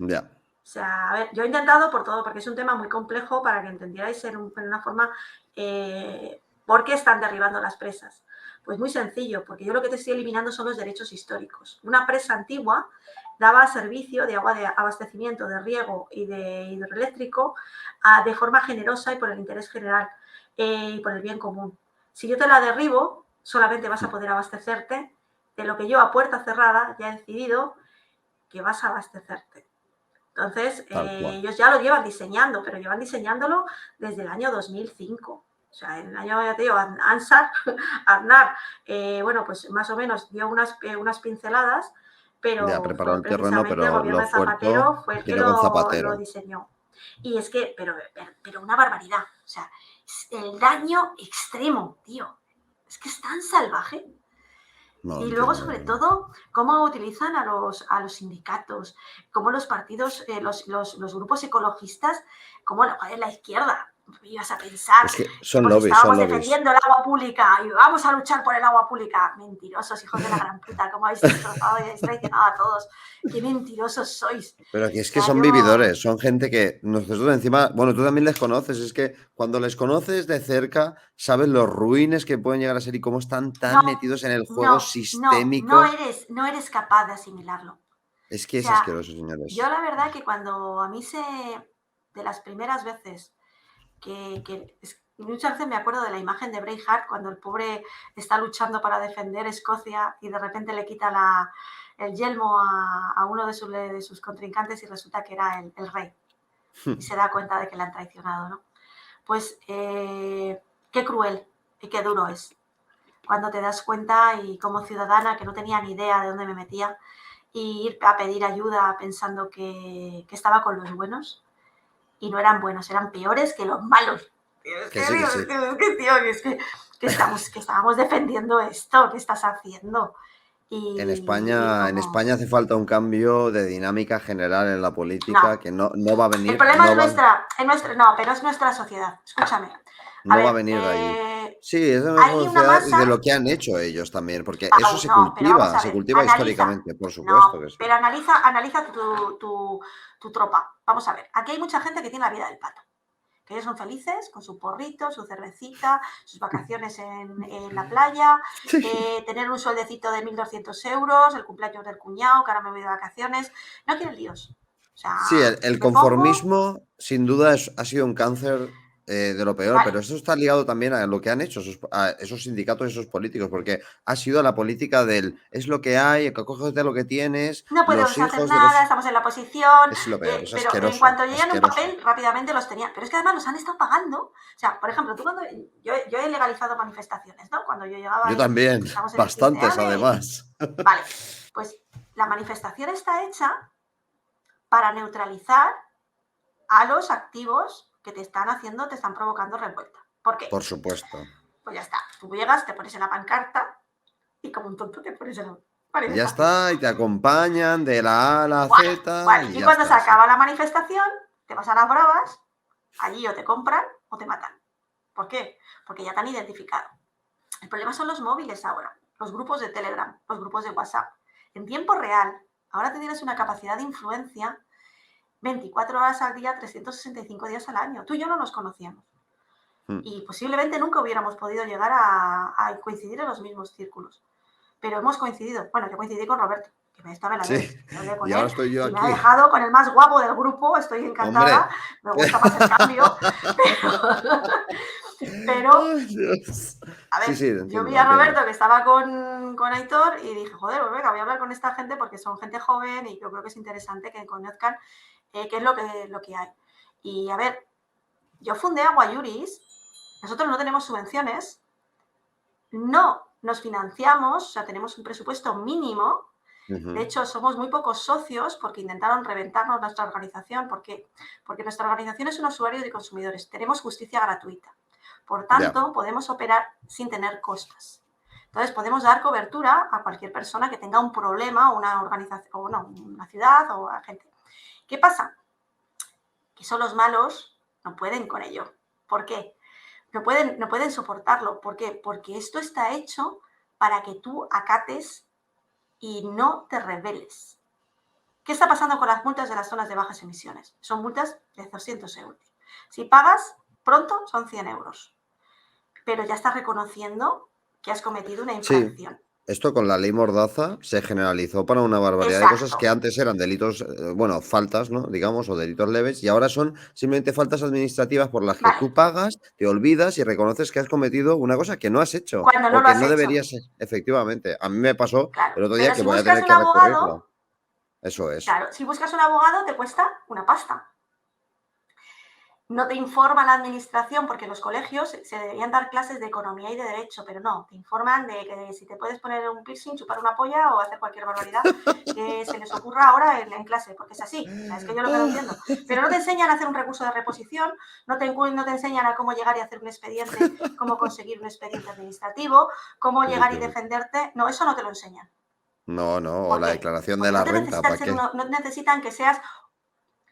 Ya. O sea, a ver, yo he intentado por todo, porque es un tema muy complejo para que entendierais en una forma por qué están derribando las presas. Pues muy sencillo, porque yo lo que te estoy eliminando son los derechos históricos. Una presa antigua daba servicio de agua de abastecimiento, de riego y de hidroeléctrico de forma generosa y por el interés general y por el bien común. Si yo te la derribo, solamente vas a poder abastecerte de lo que yo a puerta cerrada ya he decidido que vas a abastecerte. Entonces, Tal cual. ellos ya lo llevan diseñando, pero llevan diseñándolo desde el año 2005. O sea, en el año, ya te digo, Aznar, bueno, pues más o menos dio unas pinceladas, Ya pero preparó fue el terreno, precisamente el pero gobierno lo de Zapatero fuerto fue el que vino con lo Zapatero. diseñó. Y es que, pero una barbaridad. O sea, el daño extremo, tío. Es que es tan salvaje. No lo Y luego, entiendo, de sobre verdad. todo, cómo utilizan a los sindicatos, cómo los partidos, los grupos ecologistas, cómo la izquierda. Ibas a pensar Es que que son porque lobbies, son estábamos lobbies. defendiendo el agua pública y vamos a luchar por el agua pública. Mentirosos, hijos de la gran puta, cómo habéis destrozado y habéis traicionado a todos. Qué mentirosos sois. Pero que O es que sea, son yo vividores, son gente que nosotros encima, bueno, tú también les conoces, es que cuando les conoces de cerca, sabes los ruines que pueden llegar a ser y cómo están no, tan metidos en el juego no sistémico. eres capaz de asimilarlo. O Es que es sea, asqueroso, yo señores. la verdad que cuando a mí de las primeras veces muchas veces me acuerdo de la imagen de Braveheart cuando el pobre está luchando para defender Escocia y de repente le quita el yelmo a uno de sus contrincantes y resulta que era el rey y se da cuenta de que le han traicionado, ¿no? Pues qué cruel y qué duro es cuando te das cuenta y como ciudadana que no tenía ni idea de dónde me metía y ir a pedir ayuda pensando que estaba con los buenos y no eran buenos, eran peores que los malos. Tío, es Que que, sí, que tío, sí. que estábamos defendiendo esto, ¿qué estás haciendo? Y En como, España hace falta un cambio de dinámica general en la política no, que no va a el venir, problema no, pero es nuestra sociedad. Escúchame. A no va a ver, venir de allí. Sí, es de nuestra hay una sociedad y de masa. lo que han hecho ellos también, porque eso No, pero vamos a se ver, cultiva analiza. históricamente, por supuesto No, que sí. pero analiza tu tropa. Vamos a ver, aquí hay mucha gente que tiene la vida del pato, que ellos son felices con su porrito, su cervecita, sus vacaciones en la playa, tener un sueldecito de 1.200 euros, el cumpleaños del cuñado, que ahora me voy de vacaciones. No quieren líos. O Sí, sea, el me pongo, conformismo sin duda ha sido un cáncer de lo peor, vale, pero eso está ligado también a lo que han hecho a esos sindicatos y esos políticos, porque ha sido la política del es lo que hay, que cógete lo que tienes, no los podemos hacer hijos de nada, los... estamos en la oposición, Es lo peor, es pero en asqueroso, cuanto llegan un asqueroso. papel, rápidamente los tenían. Pero es que además los han estado pagando. O sea, por ejemplo, tú cuando yo he legalizado manifestaciones, ¿no? Cuando yo llegaba Yo ahí, también, estamos en el 15 bastantes m además. vale, pues la manifestación está hecha para neutralizar a los activos que te están provocando revuelta. ¿Por qué? Por supuesto. Pues ya está. Tú llegas, te pones en la pancarta y como un tonto te pones en la Y ya manifestación. está, y te acompañan de la A a la ¡Buah! Z Vale, y y ya cuando se está, sí. acaba la manifestación, te vas a las bravas, allí o te compran o te matan. ¿Por qué? Porque ya te han identificado. El problema son los móviles ahora, los grupos de Telegram, los grupos de WhatsApp. En tiempo real, ahora tú tienes una capacidad de influencia 24 horas al día, 365 días al año. Tú y yo no nos conocíamos. Mm. Y posiblemente nunca hubiéramos podido llegar a coincidir en los mismos círculos. Pero hemos coincidido. Bueno, yo coincidí con Roberto, que esta me la Sí, debes. Yo hablé con y ahora él estoy yo y me ha aquí. dejado con el más guapo del grupo. Estoy encantada. Hombre. Me gusta más el cambio. Pero Ay, Dios. a Sí, ver, sí, te yo entiendo, vi te a entiendo. Roberto que estaba con Aitor y dije, joder, pues venga, voy a hablar con esta gente porque son gente joven y yo creo que es interesante que conozcan qué es lo que hay. Y a ver, yo fundé Aguayuris, nosotros no tenemos subvenciones, no nos financiamos, o sea, tenemos un presupuesto mínimo. De Ujú. hecho, somos muy pocos socios porque intentaron reventarnos nuestra organización. ¿Por qué? Porque nuestra organización es un usuario de consumidores. Tenemos justicia gratuita. Por Ya. tanto, podemos operar sin tener costas. Entonces, podemos dar cobertura a cualquier persona que tenga un problema, o una organización, o no, una ciudad o a gente. ¿Qué pasa? Que son los malos, no pueden con ello. ¿Por qué? No pueden soportarlo. ¿Por qué? Porque esto está hecho para que tú acates y no te rebeles. ¿Qué está pasando con las multas de las zonas de bajas emisiones? Son multas de 200 euros. Si pagas pronto, son 100 euros. Pero ya estás reconociendo que has cometido una Sí, infracción. esto con la ley Mordaza se generalizó para una barbaridad de cosas que Exacto. antes eran delitos, bueno, faltas, ¿no? Digamos, o delitos leves, y ahora son simplemente faltas administrativas por las que Vale. tú pagas, te olvidas y reconoces que has cometido una cosa que no has hecho Cuando no o lo que has no hecho. deberías, efectivamente. A mí me pasó Claro. el otro día Pero que si voy a buscas tener un que recurrirlo. abogado, Eso es. claro, si buscas un abogado te cuesta una pasta. No te informa la administración porque los colegios se deberían dar clases de economía y de derecho, pero no, te informan de que si te puedes poner un piercing, chupar una polla o hacer cualquier barbaridad que se les ocurra ahora en clase, porque es así, o sea, es que yo lo que no entiendo. Pero no te enseñan a hacer un recurso de reposición, no te enseñan a cómo llegar y hacer un expediente, cómo conseguir un expediente administrativo, cómo llegar y Efectivamente. defenderte, no, eso no te lo enseñan. No, no, o ¿Por la qué? declaración de Porque no la te renta, necesitan ¿para qué? no necesitan que seas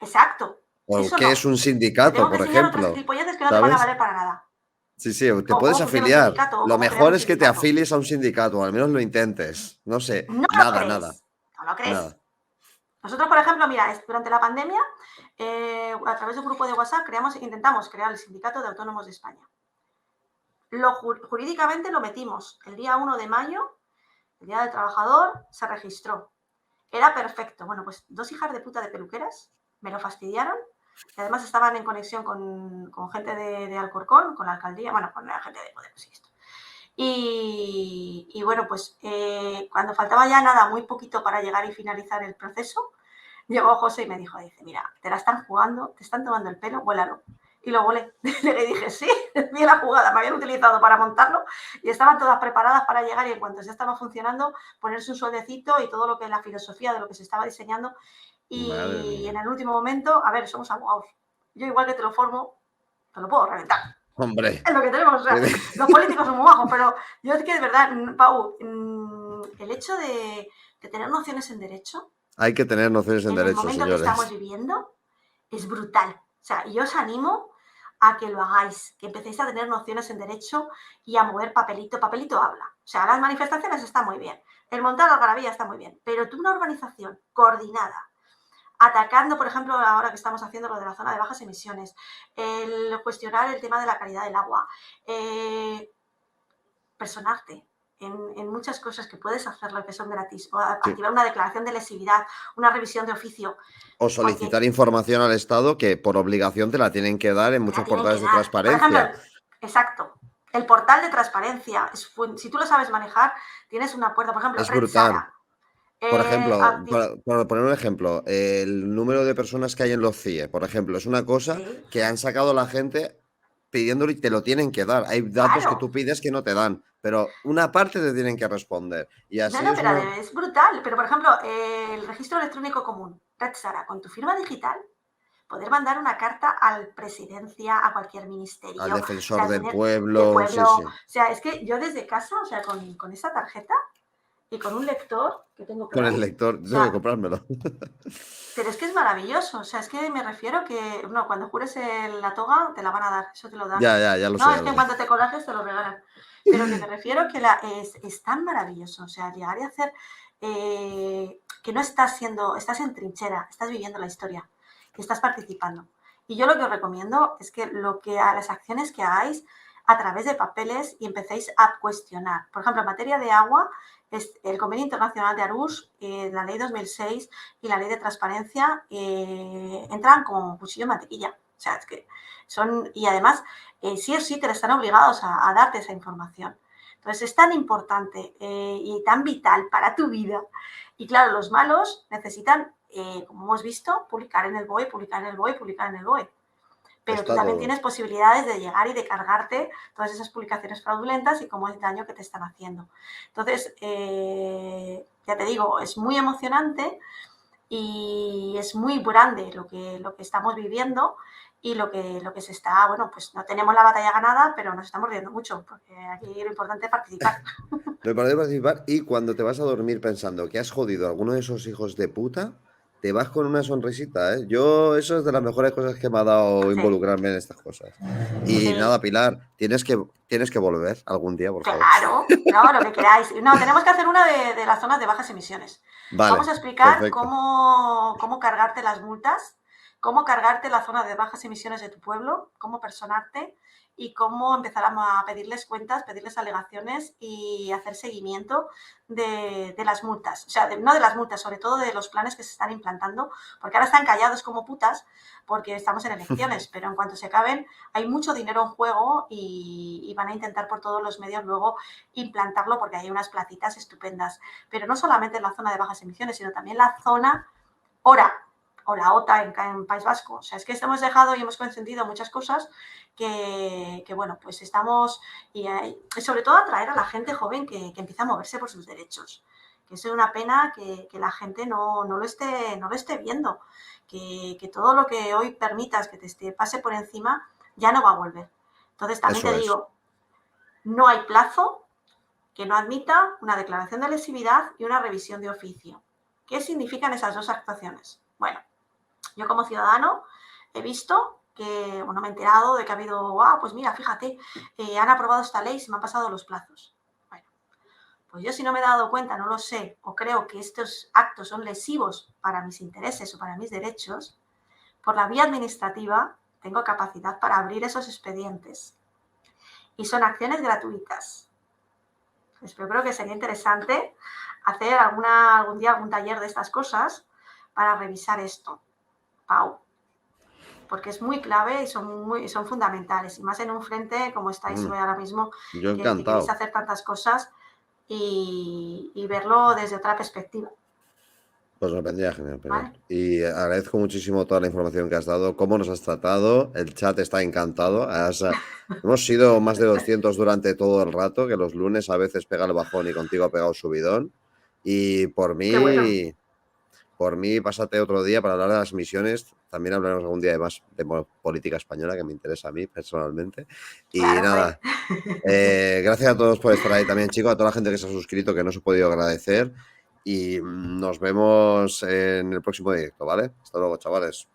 exacto, O eso qué es no. un Te sindicato, tengo que por enseñar otras ejemplo, gilipolleces que no te van a ¿sabes? valer para nada. Sí, sí, te O puedes cómo funciona un afiliar. sindicato, o Lo cómo crear mejor un es que te sindicato. afilies a un sindicato, o al menos lo intentes. No sé, No lo nada, nada, crees. No lo crees. nada. Nosotros, por ejemplo, mira, durante la pandemia, a través de un grupo de WhatsApp, intentamos crear el Sindicato de Autónomos de España. Jurídicamente lo metimos. El día 1 de mayo, el Día del Trabajador, se registró. Era perfecto. Bueno, pues dos hijas de puta de peluqueras me lo fastidiaron. Y además estaban en conexión con gente de Alcorcón, con la alcaldía, bueno, con la gente de Podemos y esto. Y bueno, pues cuando faltaba ya nada, muy poquito para llegar y finalizar el proceso, llegó José y me dijo, dice, mira, te la están jugando, te están tomando el pelo, vuélalo. Y lo volé. Le dije, sí, vi la jugada, me habían utilizado para montarlo y estaban todas preparadas para llegar y en cuanto ya estaba funcionando, ponerse un sueldecito y todo lo que es la filosofía de lo que se estaba diseñando. Madre Y en mía. el último momento, a ver, somos abogados. yo igual que te lo formo, te lo puedo reventar. Hombre. Es lo que tenemos, o sea, los políticos son muy bajos, pero yo es que de verdad, Pau, el hecho de tener nociones en derecho, Hay que tener nociones en en el derecho, momento que estamos señores. viviendo, es brutal. O sea, yo os animo a que lo hagáis, que empecéis a tener nociones en derecho y a mover papelito. Papelito habla. O sea, las manifestaciones están muy bien, el montar algarabía está muy bien, pero tú una organización coordinada, atacando, por ejemplo, ahora que estamos haciendo lo de la zona de bajas emisiones, el cuestionar el tema de la calidad del agua, personarte en muchas cosas que puedes hacerlo que son gratis, o Sí. activar una declaración de lesividad, una revisión de oficio. O solicitar información al Estado que por obligación te la tienen que dar en Te la muchos tienen que portales de dar. Por ejemplo, transparencia. exacto. El portal de transparencia, si tú lo sabes manejar, tienes una puerta. Por ejemplo, Es Red brutal. Sara. Por ejemplo, Acti- para poner un ejemplo, el número de personas que hay en los CIE, por ejemplo, es una cosa sí, que han sacado la gente pidiéndolo y te lo tienen que dar. Hay datos que claro. tú pides que no te dan, pero una parte te tienen que responder. Y No, así no, es pero una... es brutal. Pero, por ejemplo, el registro electrónico común, Red Sara, con tu firma digital, poder mandar una carta al presidencia, a cualquier Al ministerio, o defensor sea, del tener de pueblo, sí, pueblo. O sí. sea, es que yo desde casa, o sea, con esa tarjeta y con un lector que tengo por Con el ahí, lector, o tengo que sea, comprármelo. pero es que es maravilloso. O sea, es que me refiero que, no, cuando jures la toga te la van a dar, eso te lo dan. Ya lo sé, No, ya es que lo en sé. cuanto te corajes te lo regalan. Pero que me refiero que es tan maravilloso. O sea, llegar y hacer que no estás estás en trinchera, estás viviendo la historia, que estás participando. Y yo lo que os recomiendo es que a las acciones que hagáis a través de papeles y empecéis a cuestionar. Por ejemplo, en materia de agua, es el Convenio Internacional de Aarhus, la Ley 2006 y la Ley de Transparencia entran con cuchillo y mantequilla. O sea, es que son, y además, sí o sí te están obligados a darte esa información. Entonces, es tan importante y tan vital para tu vida. Y claro, los malos necesitan, como hemos visto, publicar en el BOE, publicar en el BOE, publicar en el BOE. Pero tú Está también todo. tienes posibilidades de llegar y de cargarte todas esas publicaciones fraudulentas y cómo es el daño que te están haciendo. Entonces, ya te digo, es muy emocionante y es muy grande lo que estamos viviendo y lo que se está, bueno, pues no tenemos la batalla ganada, pero nos estamos riendo mucho, porque aquí lo importante es participar. Me parece participar y cuando te vas a dormir pensando que has jodido a alguno de esos hijos de puta, te vas con una sonrisita, ¿eh? Yo, eso es de las mejores cosas que me ha dado Sí, involucrarme en estas cosas. Y sí, nada, Pilar, tienes que volver algún día, por favor. claro, no, lo que queráis. No, tenemos que hacer una de las zonas de bajas emisiones. Vamos Vale, a explicar perfecto. cómo cargarte las multas, cómo cargarte la zona de bajas emisiones de tu pueblo, cómo personarte y cómo empezar a pedirles cuentas, pedirles alegaciones y hacer seguimiento de las multas. O sea, no de las multas, sobre todo de los planes que se están implantando, porque ahora están callados como putas porque estamos en elecciones, pero en cuanto se acaben hay mucho dinero en juego y van a intentar por todos los medios luego implantarlo porque hay unas placitas estupendas. Pero no solamente en la zona de bajas emisiones, sino también la zona ORA o la OTA en País Vasco. O sea, es que hemos dejado y hemos consentido muchas cosas que bueno, pues estamos, y sobre todo atraer a la gente joven que empieza a moverse por sus derechos. Que es una pena que la gente no lo esté viendo, que todo lo que hoy permitas que te pase por encima ya no va a volver. Entonces también te Eso es. digo, no hay plazo que no admita una declaración de lesividad y una revisión de oficio. ¿Qué significan esas dos actuaciones? Bueno, yo como ciudadano he visto que, bueno, me he enterado de que ha habido, pues mira, fíjate, han aprobado esta ley y se me han pasado los plazos. Bueno, pues yo si no me he dado cuenta, no lo sé, o creo que estos actos son lesivos para mis intereses o para mis derechos, por la vía administrativa tengo capacidad para abrir esos expedientes. Y son acciones gratuitas. Pues yo creo que sería interesante hacer algún día algún taller de estas cosas para revisar esto, Pau, porque es muy clave y son fundamentales, y más en un frente como estáis Mm, hoy ahora mismo, yo que queréis encantado. hacer tantas cosas y verlo desde otra perspectiva, Pues me vendría genial, Pilar. ¿vale? Y agradezco muchísimo toda la información que has dado, cómo nos has tratado. El chat está encantado. Hemos sido más de 200 durante todo el rato, que los lunes a veces pega el bajón y contigo ha pegado subidón. Y por Qué bueno. mí, por mí, pásate otro día para hablar de las misiones. También hablaremos algún día de más de política española, que me interesa a mí personalmente. Y Claro, hombre. nada, gracias a todos por estar ahí también, chicos, a toda la gente que se ha suscrito, que no os he podido agradecer. Y nos vemos en el próximo directo, ¿vale? Hasta luego, chavales.